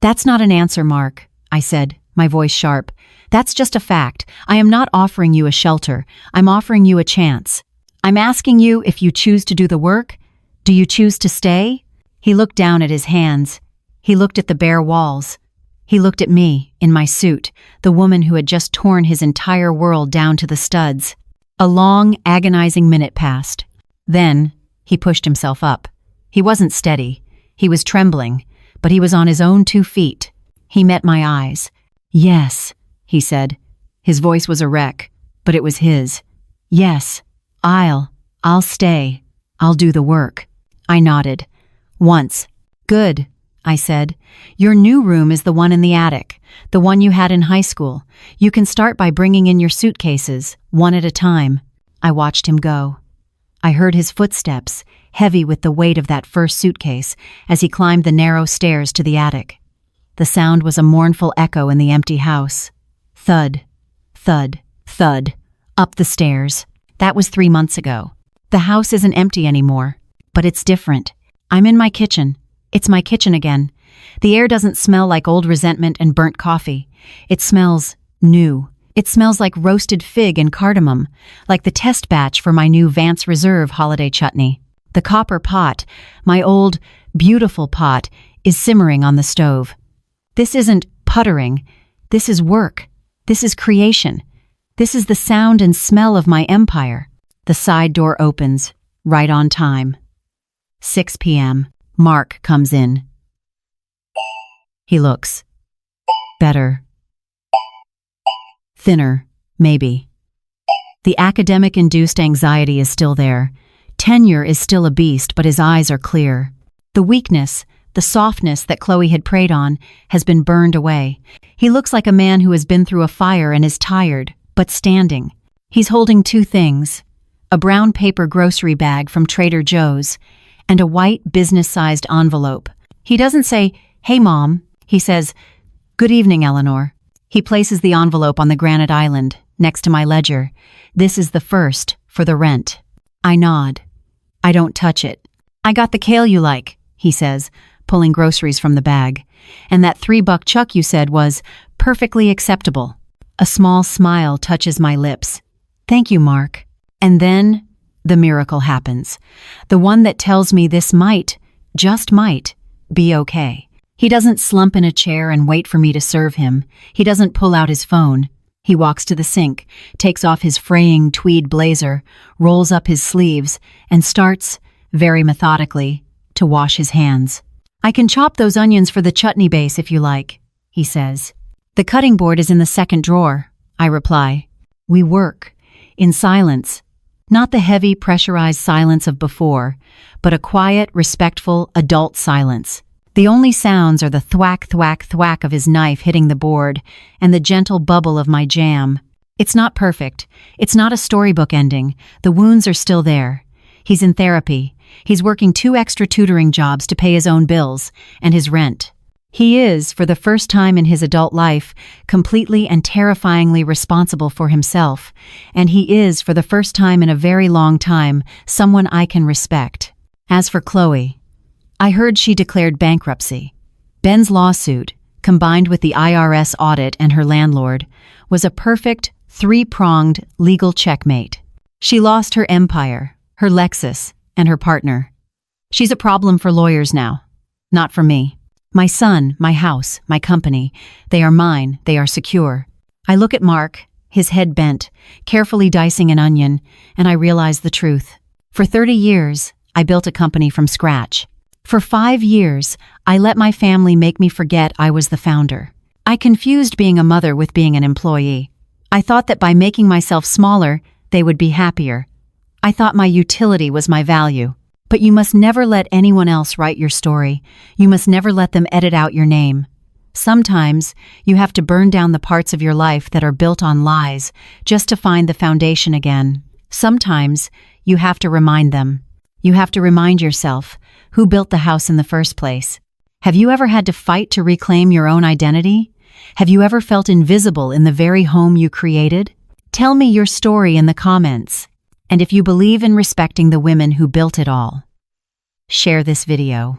"That's not an answer, Mark," I said, my voice sharp. "That's just a fact. I am not offering you a shelter. I'm offering you a chance. I'm asking you if you choose to do the work. Do you choose to stay?" He looked down at his hands. He looked at the bare walls. He looked at me, in my suit, the woman who had just torn his entire world down to the studs. A long, agonizing minute passed. Then, he pushed himself up. He wasn't steady. He was trembling, but he was on his own 2 feet. He met my eyes. "Yes," he said. His voice was a wreck, but it was his. "Yes, I'll stay. I'll do the work." I nodded. "Once." "Good," I said. "Your new room is the one in the attic, the one you had in high school. You can start by bringing in your suitcases, one at a time." I watched him go. I heard his footsteps, heavy with the weight of that first suitcase, as he climbed the narrow stairs to the attic. The sound was a mournful echo in the empty house. Thud, thud, thud, up the stairs. That was 3 months ago. The house isn't empty anymore, but it's different. I'm in my kitchen. It's my kitchen again. The air doesn't smell like old resentment and burnt coffee. It smells new. It smells like roasted fig and cardamom, like the test batch for my new Vance Reserve holiday chutney. The copper pot, my old, beautiful pot, is simmering on the stove. This isn't puttering. This is work. This is creation. This is the sound and smell of my empire. The side door opens, right on time. 6 p.m. Mark comes in. He looks better. Thinner, maybe. The academic-induced anxiety is still there. Tenure is still a beast, but his eyes are clear. The weakness, the softness that Chloe had preyed on, has been burned away. He looks like a man who has been through a fire and is tired, but standing. He's holding 2 things: a brown paper grocery bag from Trader Joe's and a white business-sized envelope. He doesn't say, "Hey, Mom." He says, "Good evening, Eleanor." He places the envelope on the granite island, next to my ledger. "This is the first, for the rent." I nod. I don't touch it. "I got the kale you like," he says, pulling groceries from the bag. And that $3 chuck you said was perfectly acceptable. A small smile touches my lips. Thank you, Mark. And then the miracle happens. The one that tells me this might, just might, be okay. He doesn't slump in a chair and wait for me to serve him. He doesn't pull out his phone. He walks to the sink, takes off his fraying tweed blazer, rolls up his sleeves, and starts, very methodically, to wash his hands. I can chop those onions for the chutney base if you like, he says. The cutting board is in the second drawer, I reply. We work, in silence. Not the heavy, pressurized silence of before, but a quiet, respectful, adult silence. The only sounds are the thwack, thwack, thwack of his knife hitting the board and the gentle bubble of my jam. It's not perfect. It's not a storybook ending. The wounds are still there. He's in therapy. He's working 2 extra tutoring jobs to pay his own bills and his rent. He is, for the first time in his adult life, completely and terrifyingly responsible for himself, and he is, for the first time in a very long time, someone I can respect. As for Chloe, I heard she declared bankruptcy. Ben's lawsuit, combined with the IRS audit and her landlord, was a perfect, 3-pronged legal checkmate. She lost her empire, her Lexus, and her partner. She's a problem for lawyers now, not for me. My son, my house, my company, they are mine, they are secure. I look at Mark, his head bent, carefully dicing an onion, and I realize the truth. For 30 years, I built a company from scratch. For 5 years, I let my family make me forget I was the founder. I confused being a mother with being an employee. I thought that by making myself smaller, they would be happier. I thought my utility was my value. But you must never let anyone else write your story. You must never let them edit out your name. Sometimes, you have to burn down the parts of your life that are built on lies just to find the foundation again. Sometimes, you have to remind them. You have to remind yourself who built the house in the first place. Have you ever had to fight to reclaim your own identity? Have you ever felt invisible in the very home you created? Tell me your story in the comments. And if you believe in respecting the women who built it all, share this video.